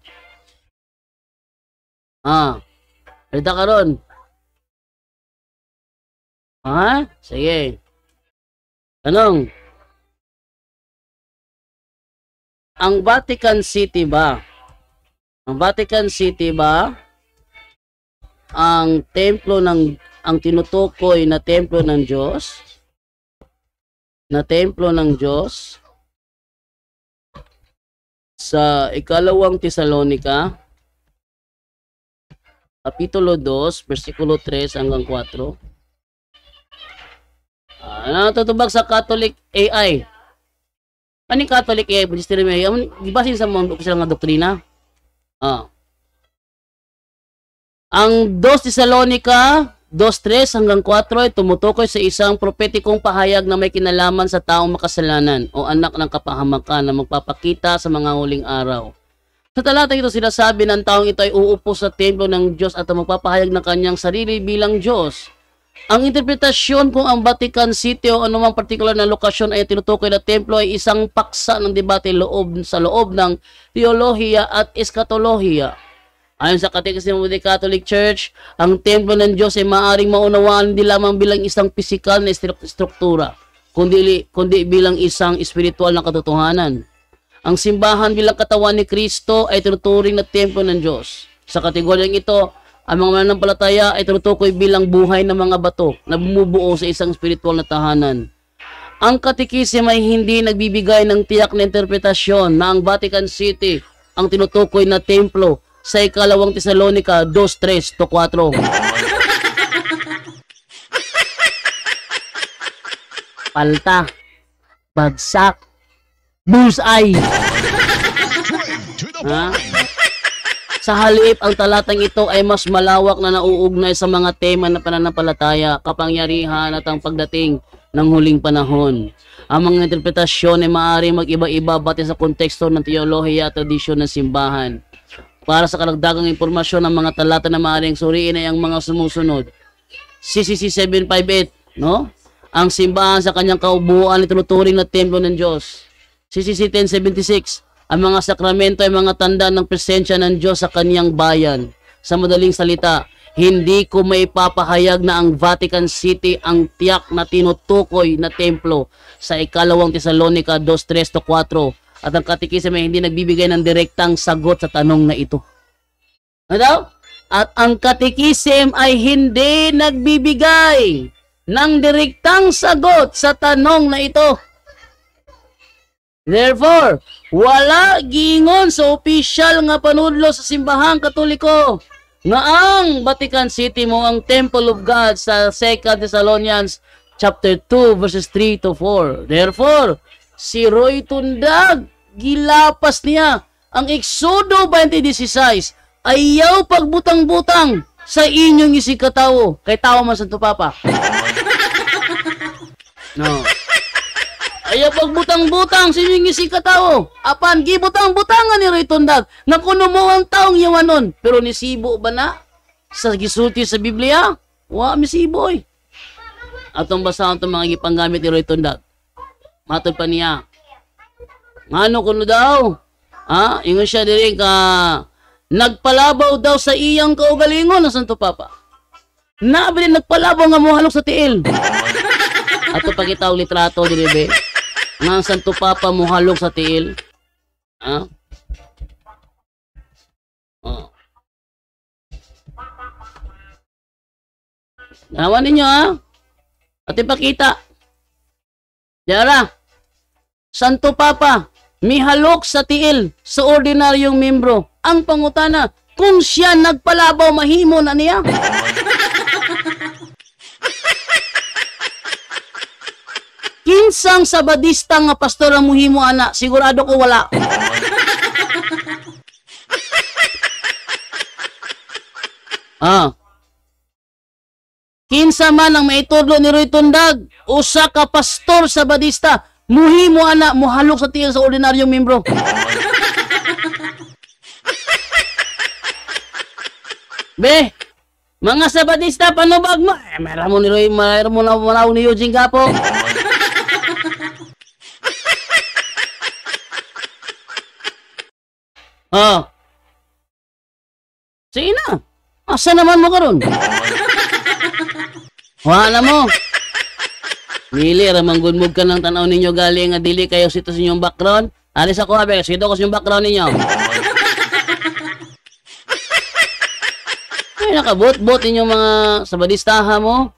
Rita ka ron. Sige. Tanong. Ang Vatican City ba? Ang templo ng tinutukoy na templo ng Diyos? Sa ikalawang Tesalonica, Kapitulo 2, versikulo 3 hanggang 4. Natutubag sa Catholic AI. Ano yung Catholic AI? Gibasin sa mga opisyal nga doktrina. Ang 2 Thessalonica 2:3 hanggang 4 ay tumutukoy sa isang propetikong pahayag na may kinalaman sa taong makasalanan o anak ng kapahamakan na magpapakita sa mga huling araw. Sa talatang ito, sinasabi ng taong ito ay uupo sa templo ng Diyos at magpapahayag ng kanyang sarili bilang Diyos. Ang interpretasyon kung ang Vatican City o anumang partikular na lokasyon ay tinutukoy na templo ay isang paksa ng debate sa loob ng teolohiya at eskatolohiya. Ayon sa Catechism of the Catholic Church, ang templo ng Diyos ay maaaring maunawaan hindi lamang bilang isang pisikal na struktura, kundi bilang isang espiritual na katotohanan. Ang simbahan bilang katawan ni Kristo ay tinuturing na templo ng Diyos. Sa kategoryang ito, ang mga mananampalataya ay tinutukoy bilang buhay ng mga bato na bumubuo sa isang spiritual na tahanan. Ang Catechism ay hindi nagbibigay ng tiyak na interpretasyon na ang Vatican City ang tinutukoy na templo sa ikalawang Thessalonica 2:3-4. Palta, bagsak, bullseye. Straight to the point. Sa halip, ang talatang ito ay mas malawak na nauugnay sa mga tema na pananampalataya, kapangyarihan at ang pagdating ng huling panahon. Ang mga interpretasyon ay maaaring mag-iba-iba batay sa konteksto ng teolohiya at tradisyon ng simbahan. Para sa karagdagang impormasyon ng mga talata na maaaring suriin ay ang mga sumusunod. CCC 758, no? Ang simbahan sa kanyang kaubuan ay tinuturing na templo ng Diyos. CCC 1076, ang mga sakramento ay mga tanda ng presensya ng Diyos sa kanyang bayan. Sa madaling salita, hindi ko maipapahayag na ang Vatican City ang tiyak na tinutukoy na templo sa ikalawang Tesalonica 2:3-4 at ang katikism ay hindi nagbibigay ng direktang sagot sa tanong na ito. Ano daw? At ang katikism ay hindi nagbibigay ng direktang sagot sa tanong na ito. Therefore, wala giingon sa opisyal nga panudlo sa simbahang Katoliko nga ang Vatican City mo ang Temple of God sa 2 Thessalonians chapter 2 verses 3-4. Therefore, si Roy Tundag gilapas niya ang Exodo 20:16 ayaw pagbutang-butang sa inyong isikatawo kay tao man Santo Papa. No. Ayaw pagbutang-butang sa inyong isikatawo. Apan gibutang-butangan ni Roy Tundag na kuno mo ang taong yawanon. Pero nisibo ba na sa gisulti sa Biblia? Wa misibo eh. Atong basahan itong mga gipanggamit ni Roy Tundag. Matod pa niya. Ngano kuno daw? Ingon siya diri ka nagpalabaw daw sa iyang kaugalingon ng Santo Papa. Nabi nagpalabaw nga mohalok sa tiil. Ato pagitaw litrato diri be. Nga ang Santo Papa mohalok sa tiil. Nawan ninyo At ipakita. Diara. Santo Papa mihalok sa tiil sa ordinaryong membro. Ang pangutana, kung siya nagpalabaw mahimo na niya. Kinsang sabadista nga pastor ang muhimo ana, sigurado ko wala. Kinsa man ang maitudlo ni Roy Tundag, usa ka pastor sabadista, muhimo ana muhalok sa tiil sa ordinaryong membro. Be, mga sabadista panubag mo. Meron mo ni Roy, meron mo na ni Eugene Gapo. Sige na. Asa naman mo karon? Wala mo. Nili, ramanggunmog ka ng tanaw ninyo galing nga dili kayo sito sa inyong background. Alis ako habe, sito ko sa inyong background ninyo. Ay, nakabot-bot inyong mga sabadistaha mo.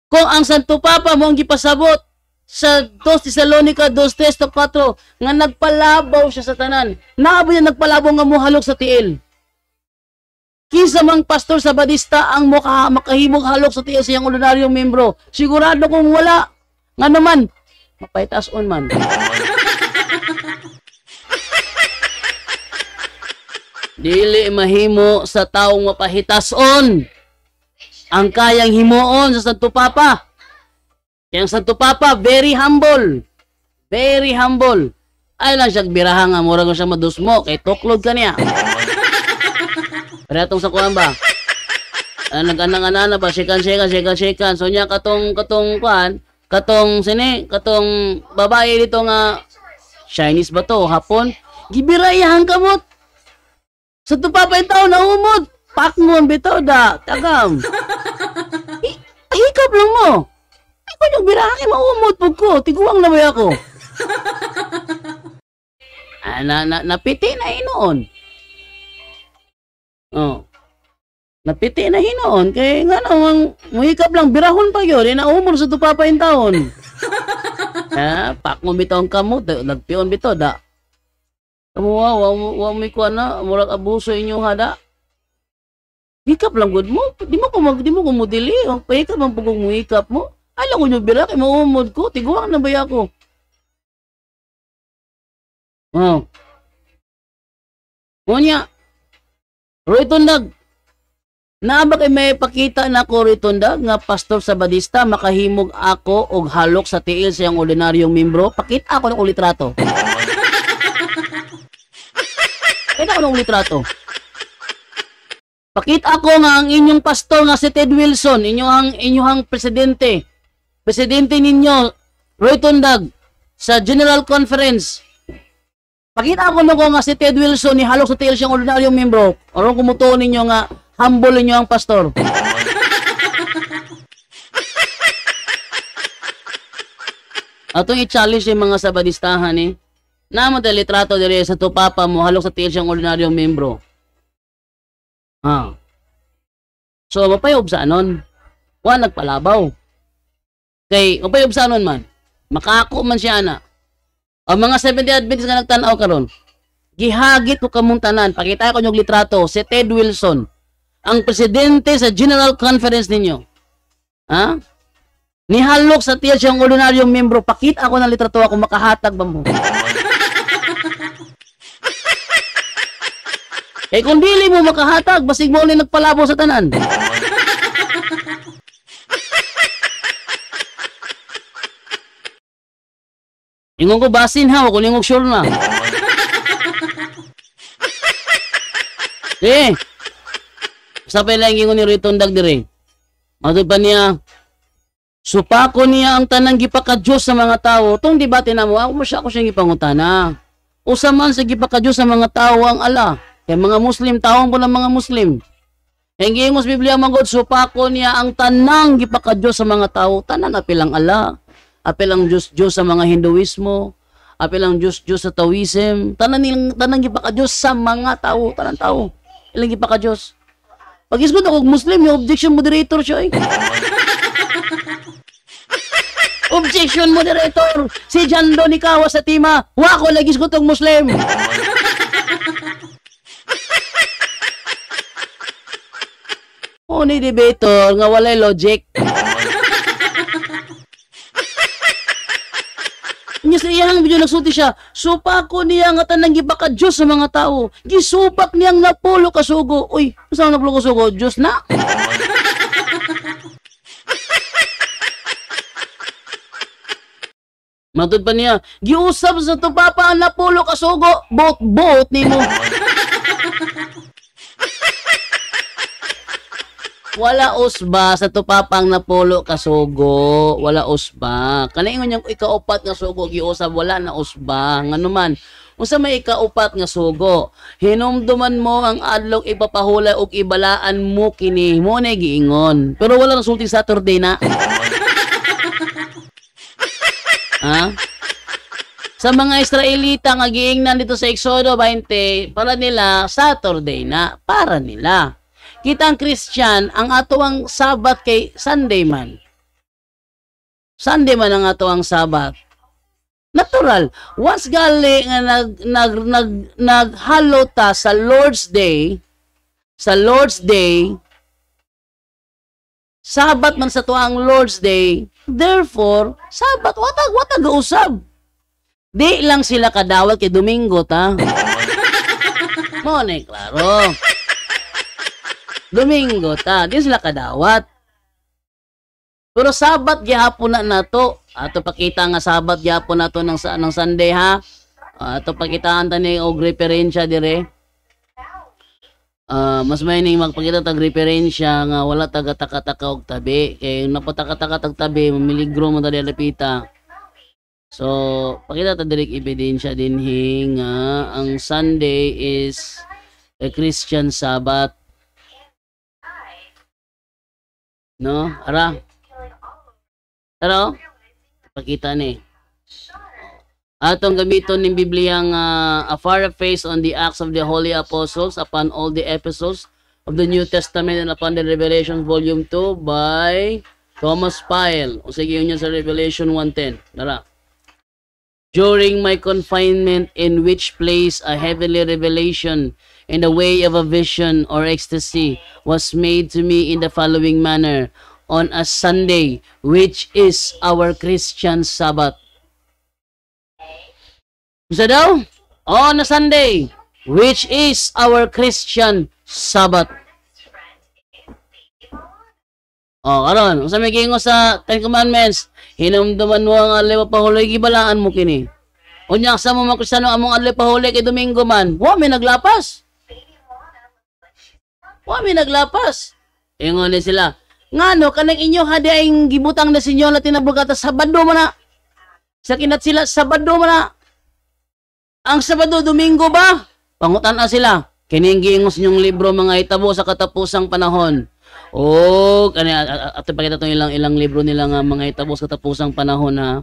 Kung ang Santo Papa mo ang gipasabot sa 2 Thessalonica 2:3-4 nga nagpalabaw siya sa tanan. Naabo niya nagpalabaw nga mohalok sa tiil. Kinsa mang pastor sabadista ang makahimog halok sa tiil sa iyang ordinaryong membro. Sigurado kung wala. Nga naman, mapaytason man. Dili mahimo sa taong mapahitason ang kayang himuon sa Santo Papa. Kaya ang Santo Papa, very humble. Very humble. Ay lang siya biraha nga, mura ko siya madusmo, kay tuklod ka niya. Pero itong sa kuhan ba? Nag-anang-anana ba? Shekan. So niya katong kuhan, katong babae dito nga, Chinese ba to, Hapon? Gibirayahan kamot. Santo Papa yung tao na umod. Pakmon bitaw da, tagam. Hikap lang mo. Ay ko yung biraki maumod po ko. Tiguang na ba ako? Napiti na hinoon. Napiti na hinoon. Kaya nga naman, muhikap lang, birahon pa yun. Inaumod sa Papa yung taon. Pakmon bitaw ang kamot. Nagpion bitaw da. Kamuha, wa may kuha na. Murag abuso inyo hada. Hikap lang good mo. Di mo kumudili. Pahikap ang pagong mo hikap mo. Alam ko nyo birak, maumod ko. Tiguang na ba ako? Ngunya, Roy Tundag, naaba kay may pakita na ko Roy Tundag nga pastor sa Badista makahimog ako og halok sa tiil sa iyang ordinaryong membro. Pakita ako ng litrato. Pakita ako ng litrato. Pakita ako nga ang inyong pastor nga si Ted Wilson, inyong presidente ninyo, Roy Tundag, sa General Conference. Pakita ako na ko nga si Ted Wilson, ni halok sa tiil siyang ordinaryong membro. Aron kumutuon ninyo nga, humble ninyo ang pastor. Atong i-challenge yung mga sabadistahan eh. Namo tayo litrato dire sa tupapa mo, halok sa tiil siyang ordinaryong membro. So, mapayob sa anon. Nagpalabaw. Kay, mapayob sa anon man. Makako man siya na. Ang mga 70 Adventists nga nagtanaw karon, gihagit ko kamong tanan. Pakita ko yung litrato. Si Ted Wilson, ang presidente sa General Conference ninyo. Nihalok sa tiil siyang ordinaryong membro. Pakita ako ng litrato ako makahatag ba mo. Eh kung dili mo makahatag, basig mo ulit nagpalabo sa tanan. Ingon ko basin ha, kung ingog sure na. Sapay lang ingon ni Roy Tundag dire. Matod pa niya, supako niya ang tanang gipakadiyos sa mga tao. Itong debate na mo, ako masya ako siyang ipangutana. Usa man sa gipakadiyos sa mga tao ang ala. Kaya mga Muslim, tawang po ng mga Muslim. Hingi mo sa Biblia magod, supako niya ang tanang gipakadiyos sa mga tao. Tanan apilang ala. Apilang Diyos sa mga Hinduismo. Apilang Diyos sa Taoism. Tanang gipakadiyos sa mga tao. Tanang tao. Ilang gipakadiyos. Pag isgot ako Muslim, yung objection moderator siya eh. Objection moderator. Si John Don Ikawa sa Tima. Wako lagi isgot ang Muslim. Ni debater nga walay logic. Nya sa iyang video nagsulti siya, supako niya nga tanang gipakadiyos sa mga tao. Gisupak niyang napulo kasugo. Uy, saan napulo kasugo? Diyos na. Matod pa niya, giusap sa tupapa ang napulo kasugo. Bot ni mo. Wala usba sa tupapang napulo kasugo. Wala usba. Kanaingon niyang ikaupat nga sugo giusab wala na usba. Ngano man, unsa may ikaupat nga sugo? Hinumduman mo ang adlok ipapahulay og ibalaan mo kini. Mo na giingon. Pero wala nang sulti Saturday na. Sa mga Israelita nga giingnan dito sa Exodo 20, para nila Saturday na, para nila. Kita ang Christian, ang ato ang Sabat kay Sunday man. Sunday man ang ato ang Sabat. Natural. Once gali nga naghalo ta sa Lord's Day, Sabat man sa tuang Lord's Day, therefore, Sabat, watag usab. Di lang sila kadawat kay Domingo ta. Mo na klaro. Domingo ta, di sila kadawat. Pero Sabat gihapon na nato. Ato pakita nga Sabat gihapon nato ng Sunday ha. Ato pakitaan tani og referensya dire. Mas may ning magpakita tag referensya nga wala taga-taka-taka og tabi. Kay napataka-taka tag tabi, mamiligro mo ta lapita. So, pakita ta direk ebidensya dinhi nga ang Sunday is a Christian Sabbath. No? Ara? Pakita ni. Atong gamiton ng Biblia nga a paraphrase on the Acts of the Holy Apostles upon all the epistles of the New Testament and upon the Revelation Volume 2 by Thomas Pyle. O sige yun sa Revelation 1:10. Tara. During my confinement in which place a heavenly revelation in the way of a vision or ecstasy was made to me in the following manner. On a Sunday, which is our Christian Sabbath. Isa daw? On a Sunday, which is our Christian Sabbath. Karon, sa may gingo sa Ten Commandments, hinumduman mo ang adlaw pahuloy gibalaan mo kini. Unya sa mga Kristiyano among adlaw pahuloy kay Domingo man, wa may naglapas. Wa may naglapas. Ingon ni sila, ngano kanang inyo hadi ay gibutang na sinyo na tinabugata Sabado man na. Sa kinat sila Sabado man na. Ang Sabado Domingo ba? Pangutan-a sila. Kining giingos ninyong libro mga hitabo sa katapusang panahon. Kani ato pakita tong ilang libro nila nga mga hitabo sa katapusang panahon ha.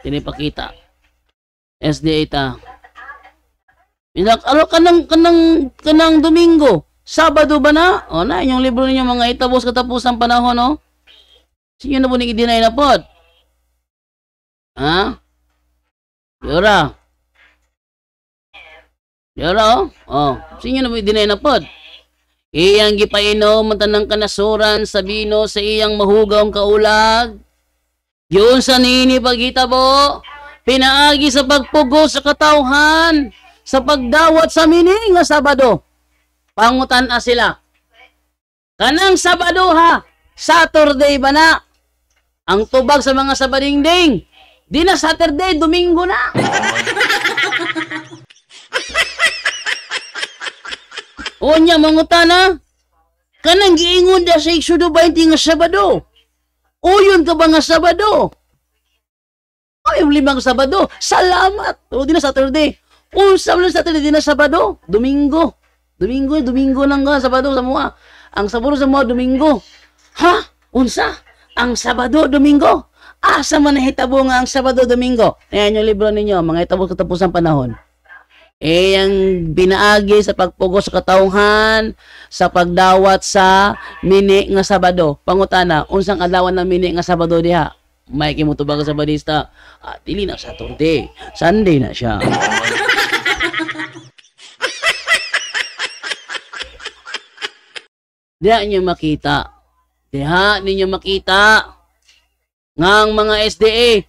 Tinipakita. SDA ta. Inak aro kanang Domingo. Sabado ba na? Na inyong libro ninyo mga hitabo sa katapusang panahon no. Sinyo na po ni i-deny na pod. Ha? Yora. Yara, sinyo na mo i-deny na pod. Iyang gipainom ang tanang kanasuran sa bino sa iyang mahugawng kaulag. Yun sa nini paghitabo, pinaagi sa pagpugo sa katawhan, sa pagdawat sa mini nga Sabado. Pangutan-a sila. Kanang Sabado ha, Saturday ba na? Ang tubag sa mga Sabadingding, di na Saturday, Domingo na. Onya mangutana, kanang giingon da sa Exodo 20 nga Sabado. Uyon ka ba nga Sabado? Ay, limang Sabado. Salamat. Di na Saturday. Unsa man Saturday, di na Sabado. Domingo lang nga Sabado sa mga. Ang Sabado sa mga Domingo. Ha? Unsa? Ang Sabado, Domingo? Asa man nahitabo nga ang Sabado, Domingo? Ayan yung libro ninyo, mga hitabo katapusang panahon. Ang binaagi sa pagpugo sa katawhan, sa pagdawat sa mini nga Sabado. Pangutana, unsang adlaw na mini nga Sabado diha? May kimutubag sa Sabadista. Dili na Saturday, Sunday na siya. Diha ninyo makita ngang mga SDA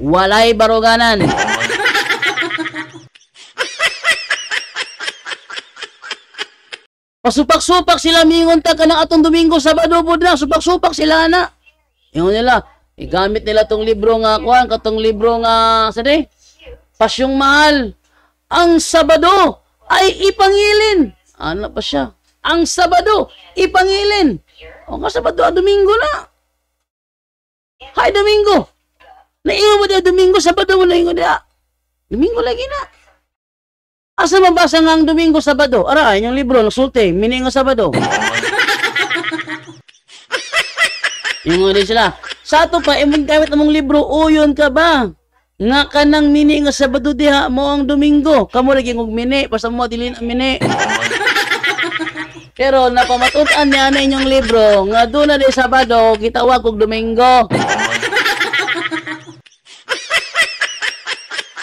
walay baruganan. Pasupak-supak sila mingon ta kanang atong Domingo Sabado pod na, supak-supak sila na. Ingon nila, igamit nila tong libro nga kuan, katong libro nga Pasyong Mahal. Ang Sabado ay ipangilin. Ano pa siya? Ang Sabado ipangilin. Nga Sabado Domingo na. Hay Domingo. Naingon mo dia Domingo, Sabado mo naingon dia. Domingo lagi na. Asa mabasa nga ang Domingo, Sabado? Ara, yung libro, nagsulti, mini nga Sabado. Yung din sila. Sa ato pa, imong gamit among libro, uyon ka ba? Nga ka ng mini nga Sabado diha mo ang Domingo. Kamu lagi ngog mini, basta mo dilin ang mini. Pero napamatutan niya na inyong libro, nga doon na di Sabado, kitawag og Domingo.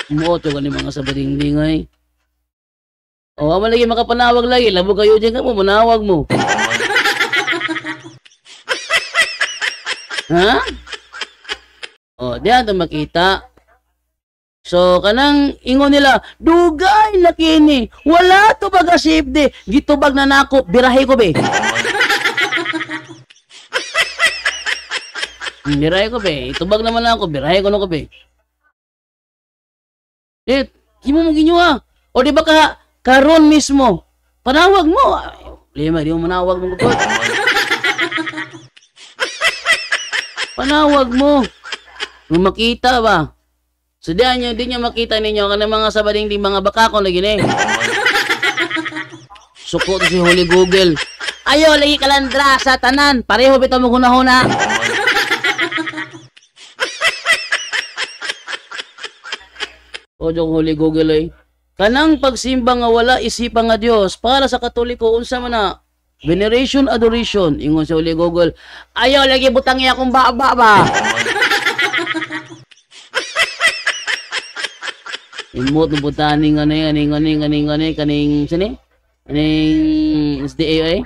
Moto ka ni mga Sabadingding ay. Aman lagi makapanawag lagi. Labo kayo dyan ka po, manawag mo. Ha? Diyan ito makita. So, kanang ingon nila, dugay na kini. Wala to baga-safety. Gitubag na nako, birahe ko be. Birahe ko be. Itubag naman ako, birahe ko na ko be. Himo mo ginyuha. O di ba karon mismo, panawag mo. Lima, di mo manawag mo ko. Panawag mo. Kung makita ba? So di nyo makita ninyo kanang mga Sabading di mga bakakon lagi ni. Suko to si Holy Google. Ayo lagi kalandra sa tanan. Pareho bitaw mo hunahuna. O jong Holy Google ay. Kanang pagsimba nga wala isipa nga Dios para sa Katoliko unsa man na veneration adoration ingon sa Holy Google. Ayaw lagi butang iya akong baba ba. Imot ng butaning kaning sini kaning SDA ay.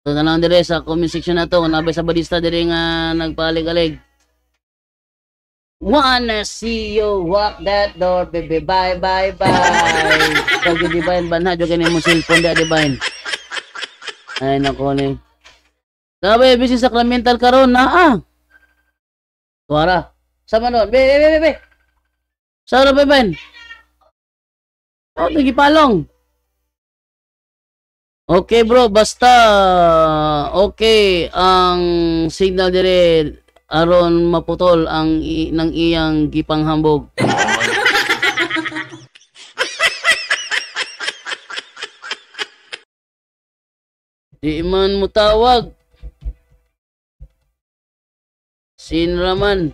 So tanang dire sa comment section na to nabay sa Badista dire nga nagpalig-alig. Wanna see you walk that door, baby, bye, bye, bye. Ikaw, Divine, banha, dyan mo cellphone da, Divine. Ay, nako ni. Sabi, busy sacramental karon na, Tuwara. Sama nun. Be. Sama nun, Ben. Oh, nagipalong. Okay, bro. Basta, okay, ang signal dire aron maputol ang ng iyang gipanghambog. Di man mo tawag. Sinraman.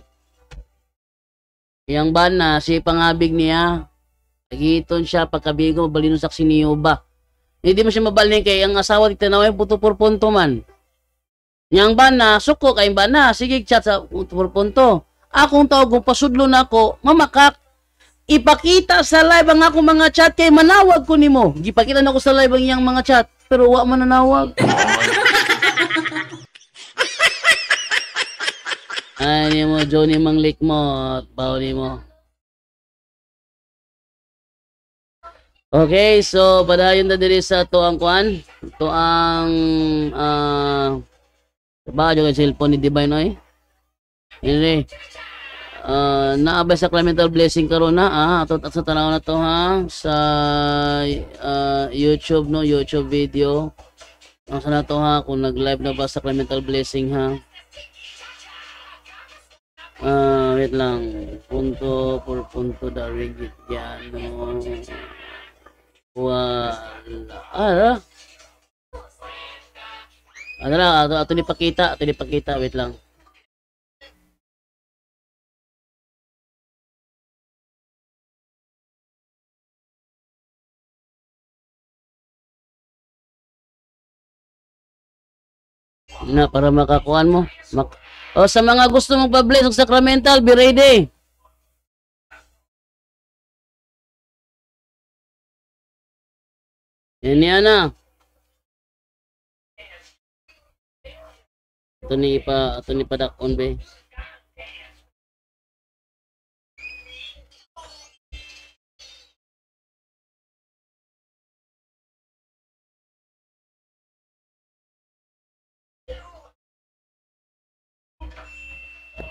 Yang bana, si pangabig niya. Nagiton siya, pagkabigo, mabalinusak si Niyuba. Hindi mo siya mabalin kay ang asawa, titanawin, puto por punto man. Yang bana, suko kay bana, sige chat sa puto por punto. Akong tawag, kung pasudlo na ako, mamakak. Ipakita sa live ang akong mga chat kay manawag ko nimo. Gipakita na ko sa live ang iyang mga chat, pero wa man nanawag. Ay, mo, Johnny Manglik mo, at baon mo. Okay, so, padayon na diri sa tuang kuan. Tuang, baka yung cellphone ni Divine, oy. Hindi. Naabay sa Clemental Blessing karon na, ato sa tanaw na to, ha, sa YouTube, no, YouTube video. Ang sana to, ha, kung nag-live na ba sa Clemental Blessing, ha. Wait lang. Punto por punto darigit yan. Wala. Ano lang, ato ni pakita. Wait lang. Na, para makakuan mo. Sa mga gusto mong pa-bless ng sacramental, be ready. Yan na. Ito ni padakon be.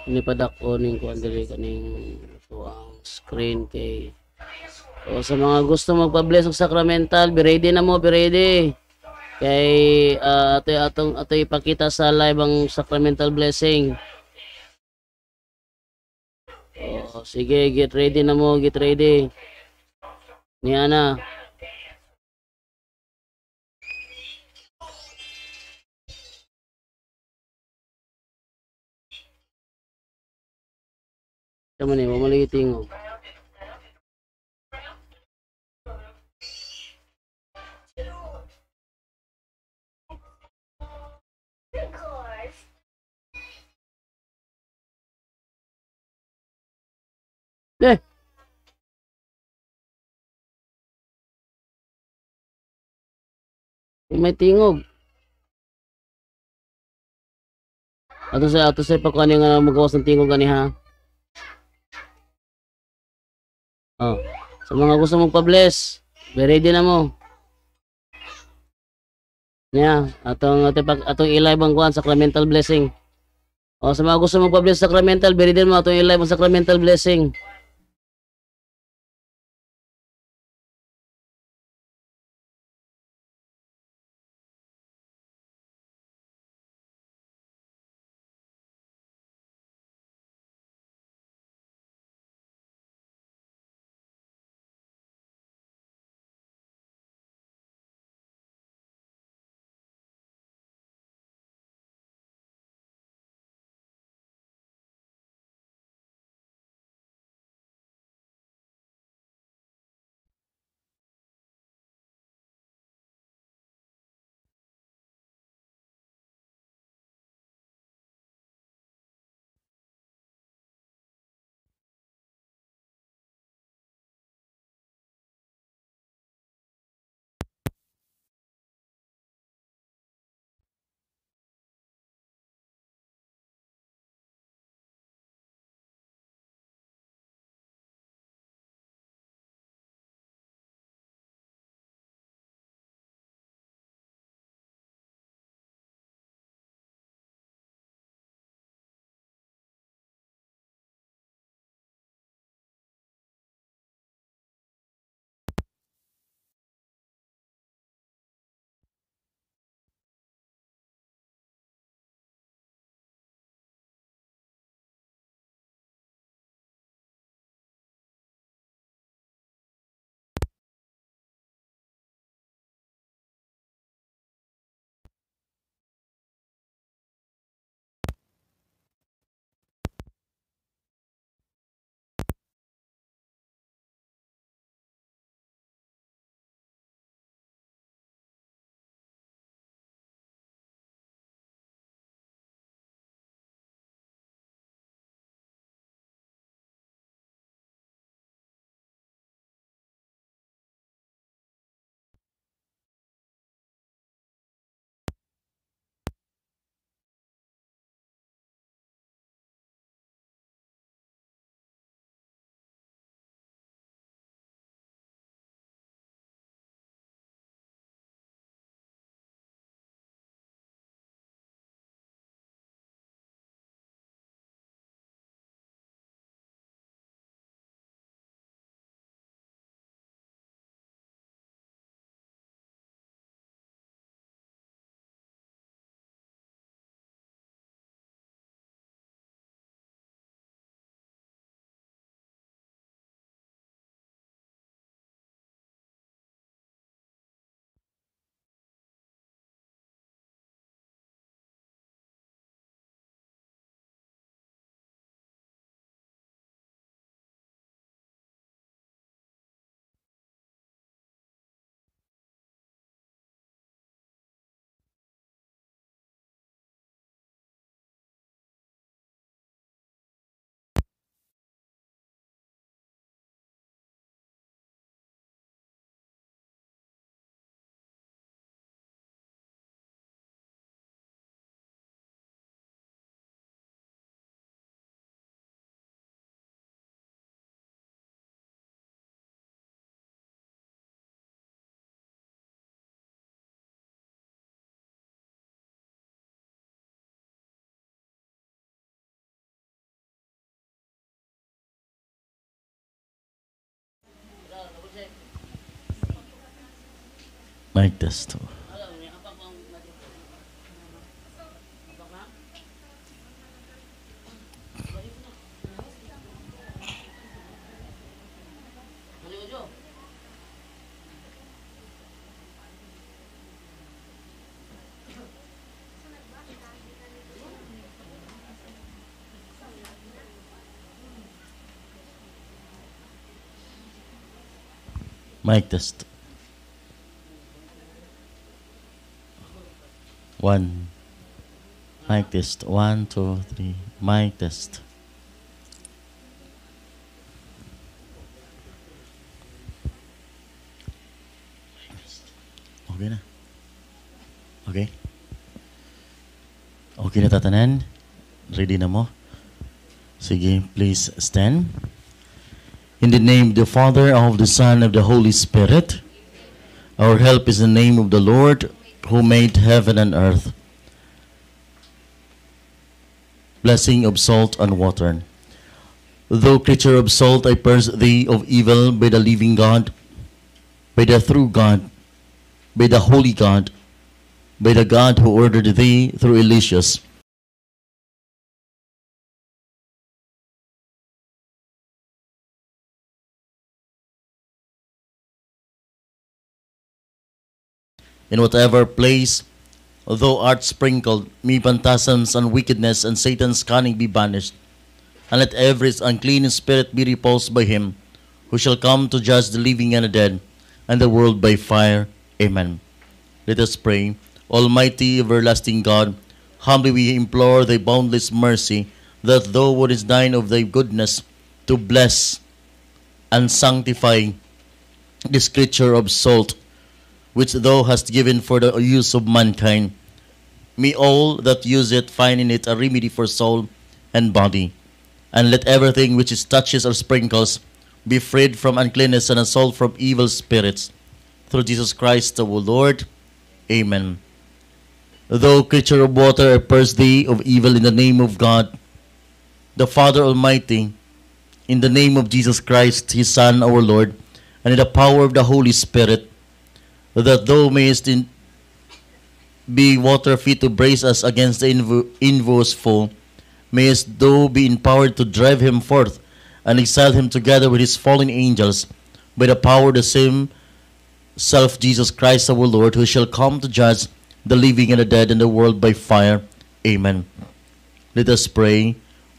Ini padakon ning kuan diri kaning tuang screen kay. Sa mga gusto magpa-bless ng sacramental, be ready na mo, be ready. Kay ato ipakita sa live ang sacramental blessing. Sige, get ready na mo, get ready. Niya na. Sama ni, mamaliting mo. May tingog. Ato sa pagkuhan nga magawas ng tingog gani ha. Sa mga gusto mong pa-bless, be ready na mo. Atong i-live ang kuhan sacramental blessing. Sa mga gusto mong pa-bless sacramental, be ready mo atong i-live ang sacramental blessing. Mic test. Mic test. 1. Mic test. 1, 2, 3. Mic test. Okay na. Okay. Okay na tatanan. Ready na mo? Sige, please stand. In the name of the Father, of the Son, of the Holy Spirit, our help is in the name of the Lord, who made heaven and earth. Blessing of salt and water. Thou creature of salt, I purge thee of evil by the living God, by the true God, by the holy God, by the God who ordered thee through Elias. In whatever place thou art sprinkled, may phantasms and wickedness and Satan's cunning be banished, and let every unclean spirit be repulsed by him, who shall come to judge the living and the dead, and the world by fire. Amen. Let us pray. Almighty, everlasting God, humbly we implore thy boundless mercy, that thou wouldest deign of thy goodness to bless and sanctify this creature of salt, which thou hast given for the use of mankind. May all that use it find in it a remedy for soul and body. And let everything which is touches or sprinkles be freed from uncleanness and assault from evil spirits. Through Jesus Christ our Lord. Amen. Thou creature of water, I purge thee of evil in the name of God, the Father Almighty, in the name of Jesus Christ, his Son, our Lord, and in the power of the Holy Spirit, that thou mayest be water fit to brace us against the invidious foe, mayest thou be empowered to drive him forth and exile him together with his fallen angels by the power of the same self Jesus Christ our Lord, who shall come to judge the living and the dead in the world by fire. Amen. Let us pray.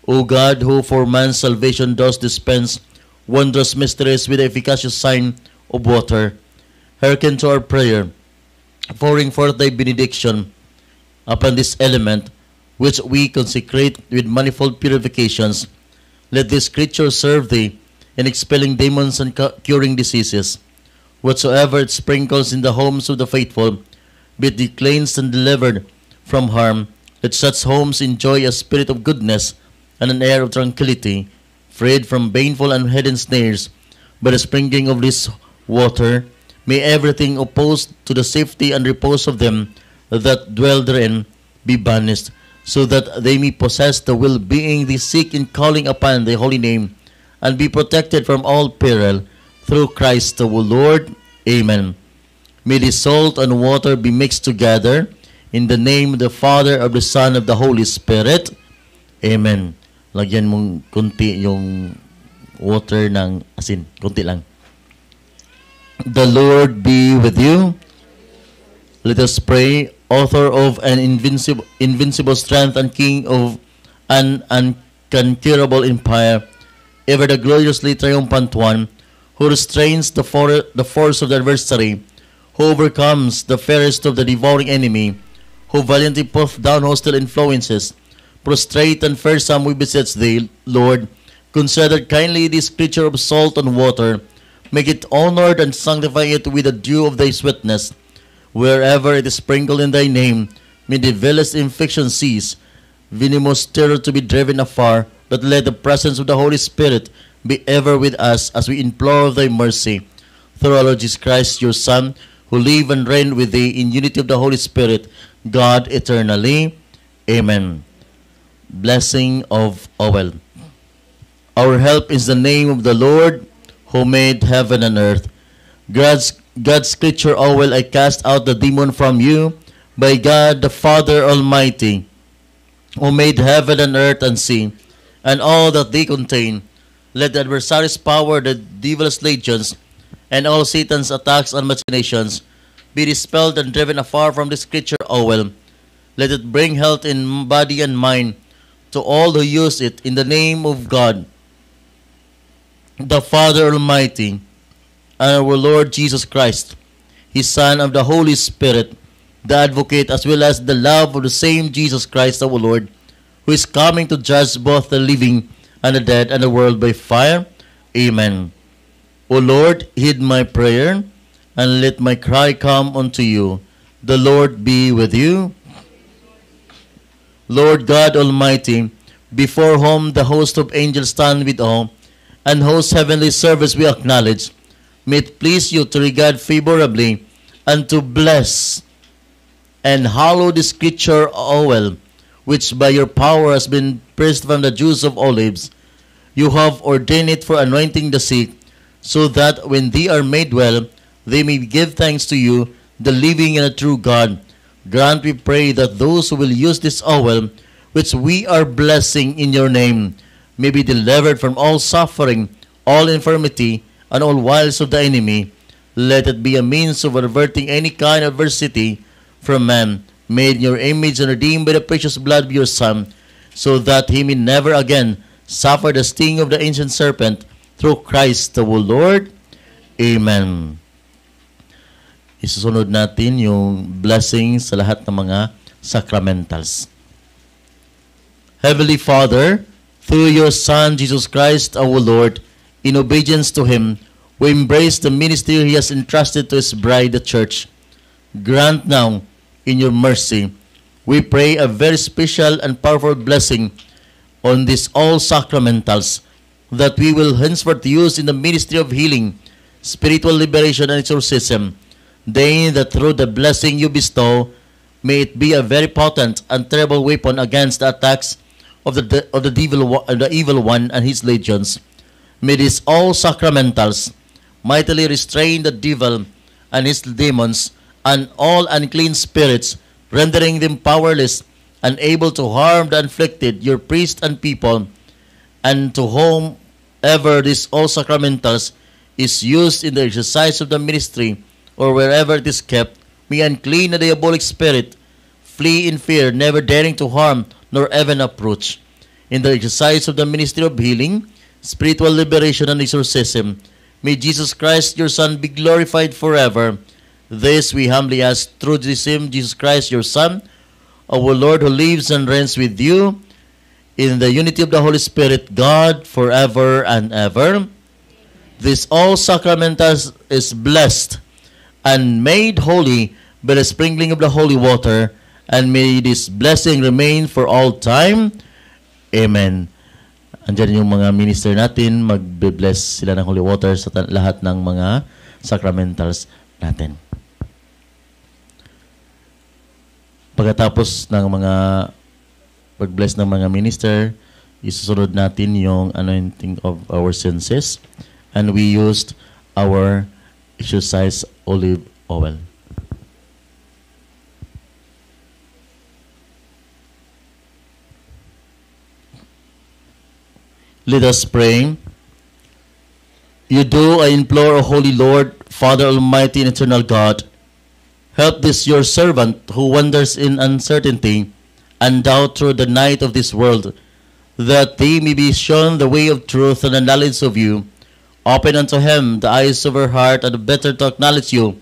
O God, who for man's salvation dost dispense wondrous mysteries with the efficacious sign of water, hearken to our prayer, pouring forth thy benediction upon this element, which we consecrate with manifold purifications. Let this creature serve thee in expelling demons and curing diseases. Whatsoever it sprinkles in the homes of the faithful, be it cleansed and delivered from harm. Let such homes enjoy a spirit of goodness and an air of tranquility, freed from baneful and hidden snares. By the sprinkling of this water, may everything opposed to the safety and repose of them that dwell therein be banished, so that they may possess the well-being they seek in calling upon thy holy name, and be protected from all peril, through Christ our Lord. Amen. May the salt and water be mixed together, in the name of the Father, of the Son, of the Holy Spirit. Amen. Lagyan mong kunti yung water ng asin. Kunti lang. The Lord be with you. Let us pray. Author of an invincible strength and King of an unconquerable empire, ever the gloriously triumphant one, who restrains the force of the adversary, who overcomes the fairest of the devouring enemy, who valiantly puts down hostile influences, prostrate and fearsome we beseech thee, Lord, consider kindly this creature of salt and water, make it honored and sanctify it with the dew of thy sweetness. Wherever it is sprinkled in thy name, may the vilest infection cease, venomous terror to be driven afar, but let the presence of the Holy Spirit be ever with us as we implore thy mercy. Through our Lord Jesus Christ, your Son, who live and reign with thee in unity of the Holy Spirit, God eternally. Amen. Blessing of oil. Our help is the name of the Lord, who made heaven and earth. God's creature oil, I cast out the demon from you, by God the Father Almighty, who made heaven and earth and sea, and all that they contain. Let the adversary's power, the devil's legions, and all Satan's attacks and machinations be dispelled and driven afar from this creature oil. Let it bring health in body and mind to all who use it, in the name of God, the Father Almighty, and our Lord Jesus Christ, His Son, of the Holy Spirit, the Advocate, as well as the love of the same Jesus Christ our Lord, who is coming to judge both the living and the dead and the world by fire. Amen. O Lord, heed my prayer, and let my cry come unto you. The Lord be with you. Lord God Almighty, before whom the host of angels stand with awe, and whose heavenly service we acknowledge, may it please you to regard favorably and to bless and hallow this creature oil, which by your power has been pressed from the juice of olives. You have ordained it for anointing the sick, so that when they are made well, they may give thanks to you, the living and the true God. Grant, we pray, that those who will use this oil, which we are blessing in your name, may be delivered from all suffering, all infirmity, and all wiles of the enemy. Let it be a means of averting any kind of adversity from man, made in your image and redeemed by the precious blood of your Son, so that he may never again suffer the sting of the ancient serpent, through Christ our Lord. Amen. Isusunod natin yung blessing sa lahat ng mga sacramentals. Heavenly Father, through your Son, Jesus Christ our Lord, in obedience to Him, we embrace the ministry He has entrusted to His bride, the Church. Grant now, in your mercy, we pray a very special and powerful blessing on these all sacramentals, that we will henceforth use in the ministry of healing, spiritual liberation, and exorcism. They that through the blessing you bestow, may it be a very potent and terrible weapon against the attacks of the evil one and his legions. May these all sacramentals mightily restrain the devil and his demons and all unclean spirits, rendering them powerless and able to harm the afflicted, your priests and people, and to whomever these all sacramentals is used in the exercise of the ministry, or wherever it is kept, may unclean the diabolic spirit flee in fear, never daring to harm nor even approach. In the exercise of the ministry of healing, spiritual liberation, and exorcism, may Jesus Christ, your Son, be glorified forever. This we humbly ask through the same Jesus Christ, your Son, our Lord, who lives and reigns with you in the unity of the Holy Spirit, God, forever and ever. This all sacramentals is blessed and made holy by the sprinkling of the holy water, and may this blessing remain for all time. Amen. Andiyan yung mga minister natin, magbe-bless sila ng holy water sa lahat ng mga sacramentals natin. Pagkatapos ng mga pag-bless ng mga minister, isusunod natin yung anointing of our senses, and we used our exercise olive oil. Let us pray. You do, I implore, O Holy Lord, Father Almighty and Eternal God, help this your servant who wanders in uncertainty and doubt through the night of this world, that they may be shown the way of truth and the knowledge of you. Open unto him the eyes of her heart, and better to acknowledge you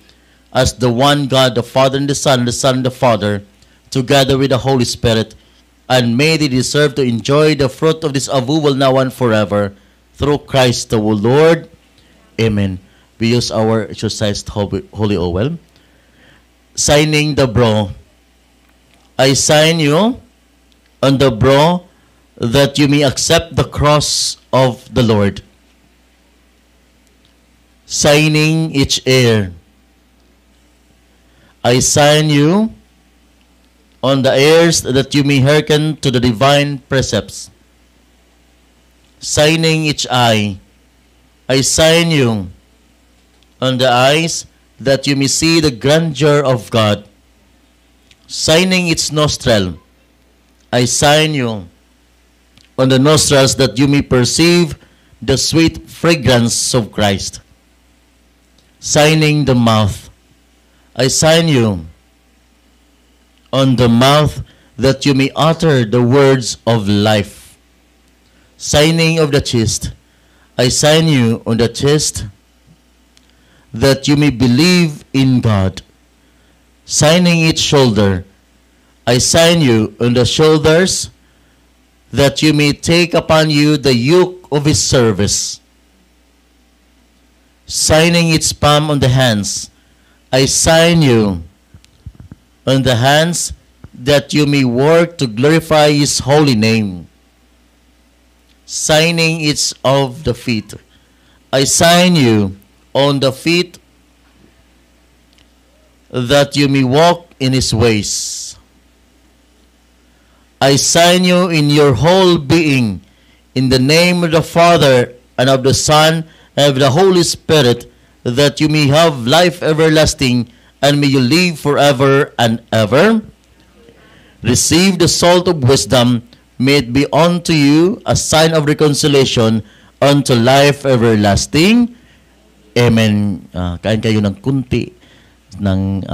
as the one God, the Father and the Son and the Father, together with the Holy Spirit, and may they deserve to enjoy the fruit of this avowal now and forever, through Christ our Lord. Amen. We use our exercised holy oil. Signing the brow. I sign you on the brow that you may accept the cross of the Lord. Signing each ear. I sign you on the ears that you may hearken to the divine precepts. Signing each eye. I sign you on the eyes that you may see the grandeur of God. Signing its nostril, I sign you on the nostrils that you may perceive the sweet fragrance of Christ. Signing the mouth, I sign you on the mouth that you may utter the words of life. Signing of the chest, I sign you on the chest that you may believe in God. Signing its shoulder, I sign you on the shoulders that you may take upon you the yoke of his service. Signing its palm on the hands, I sign you on the hands that you may work to glorify his holy name. Signing its of the feet, I sign you on the feet that you may walk in his ways. I sign you in your whole being, in the name of the Father, and of the Son, and of the Holy Spirit, that you may have life everlasting, and may you live forever and ever. Receive the salt of wisdom, may it be unto you a sign of reconciliation unto life everlasting. Amen. Kain kayo ng kunti ng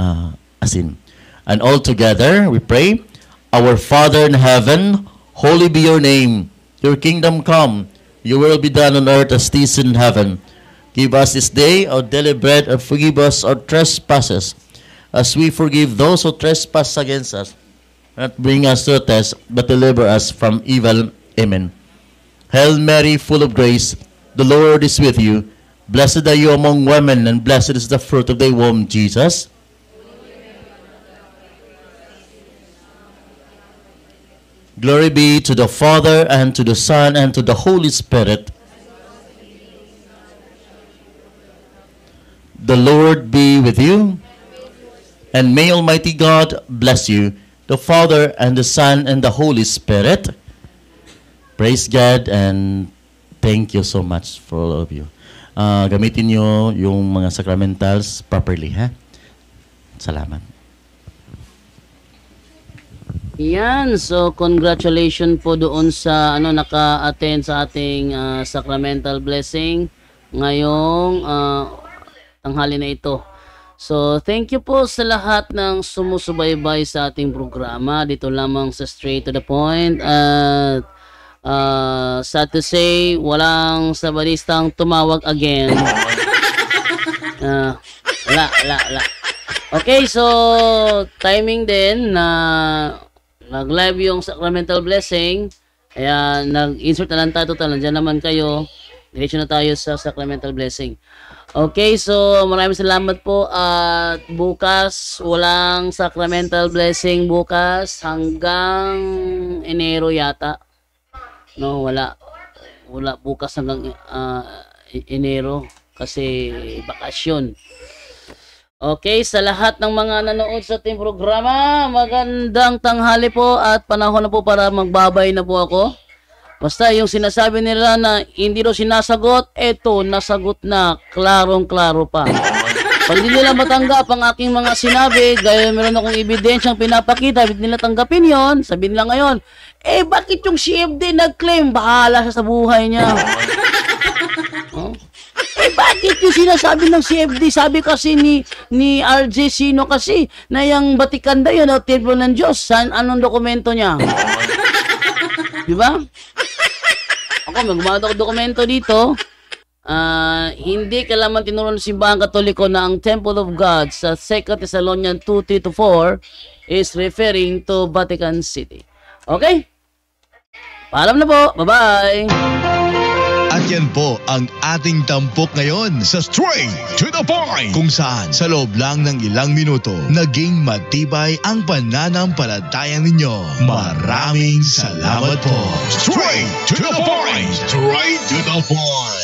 asin. And all together, we pray, Our Father in heaven, holy be your name. Your kingdom come. Your will be done on earth as it is in heaven. Give us this day our daily bread, and forgive us our trespasses, as we forgive those who trespass against us. Not bring us to a test, but deliver us from evil. Amen. Hail Mary, full of grace, the Lord is with you. Blessed are you among women, and blessed is the fruit of thy womb, Jesus. Glory be to the Father, and to the Son, and to the Holy Spirit. The Lord be with you, and may Almighty God bless you, the Father, and the Son, and the Holy Spirit. Praise God, and thank you so much for all of you. Gamitin nyo yung mga sacramentals properly, ha? Salamat. Yan, so congratulations po doon sa naka-attend sa ating sacramental blessing ngayong tanghali na ito. So thank you po sa lahat ng sumusubaybay sa ating programa dito lamang sa Straight to the Point. At sad to say, walang sabadistang tumawag again. Wala. Okay, so timing din na nag-live yung sacramental blessing. Kaya nag-insert na lang tayo. Nandiyan naman kayo. Diretso na tayo sa sacramental blessing. Okay, so maraming salamat po. At bukas, walang sacramental blessing bukas hanggang Enero yata. No, wala bukas hanggang Enero kasi bakasyon. Okay, sa lahat ng mga nanood sa ating programa, magandang tanghali po at panahon na po para magbabay na po ako. Basta yung sinasabi nila na hindi daw sinasagot, eto, nasagot na, klarong-klaro pa. Pag hindi nila matanggap ang aking mga sinabi, gaya meron akong ebidensyang pinapakita, hindi nila tanggapin yon, sabihin nila ngayon, bakit yung CFD nag-claim? Bahala siya sa buhay niya. Bakit yung sinasabi ng CFD? Sabi kasi ni RJ Sino kasi na yung Vatican daw yun, o templo ng Diyos. Anong dokumento niya? Diba? Ako, magmamahal ako dokumento dito. Hindi kailangan tinuro ng simbahan katoliko na ang Temple of God sa 2 Thessalonians 2:3-4 is referring to Vatican City. Okay? Paalam na po. Bye-bye! At yan po ang ating tampok ngayon sa Straight to the Point, kung saan sa loob lang ng ilang minuto naging matibay ang pananampalataya ninyo. Maraming salamat po. Straight to the Point! Straight to the Point!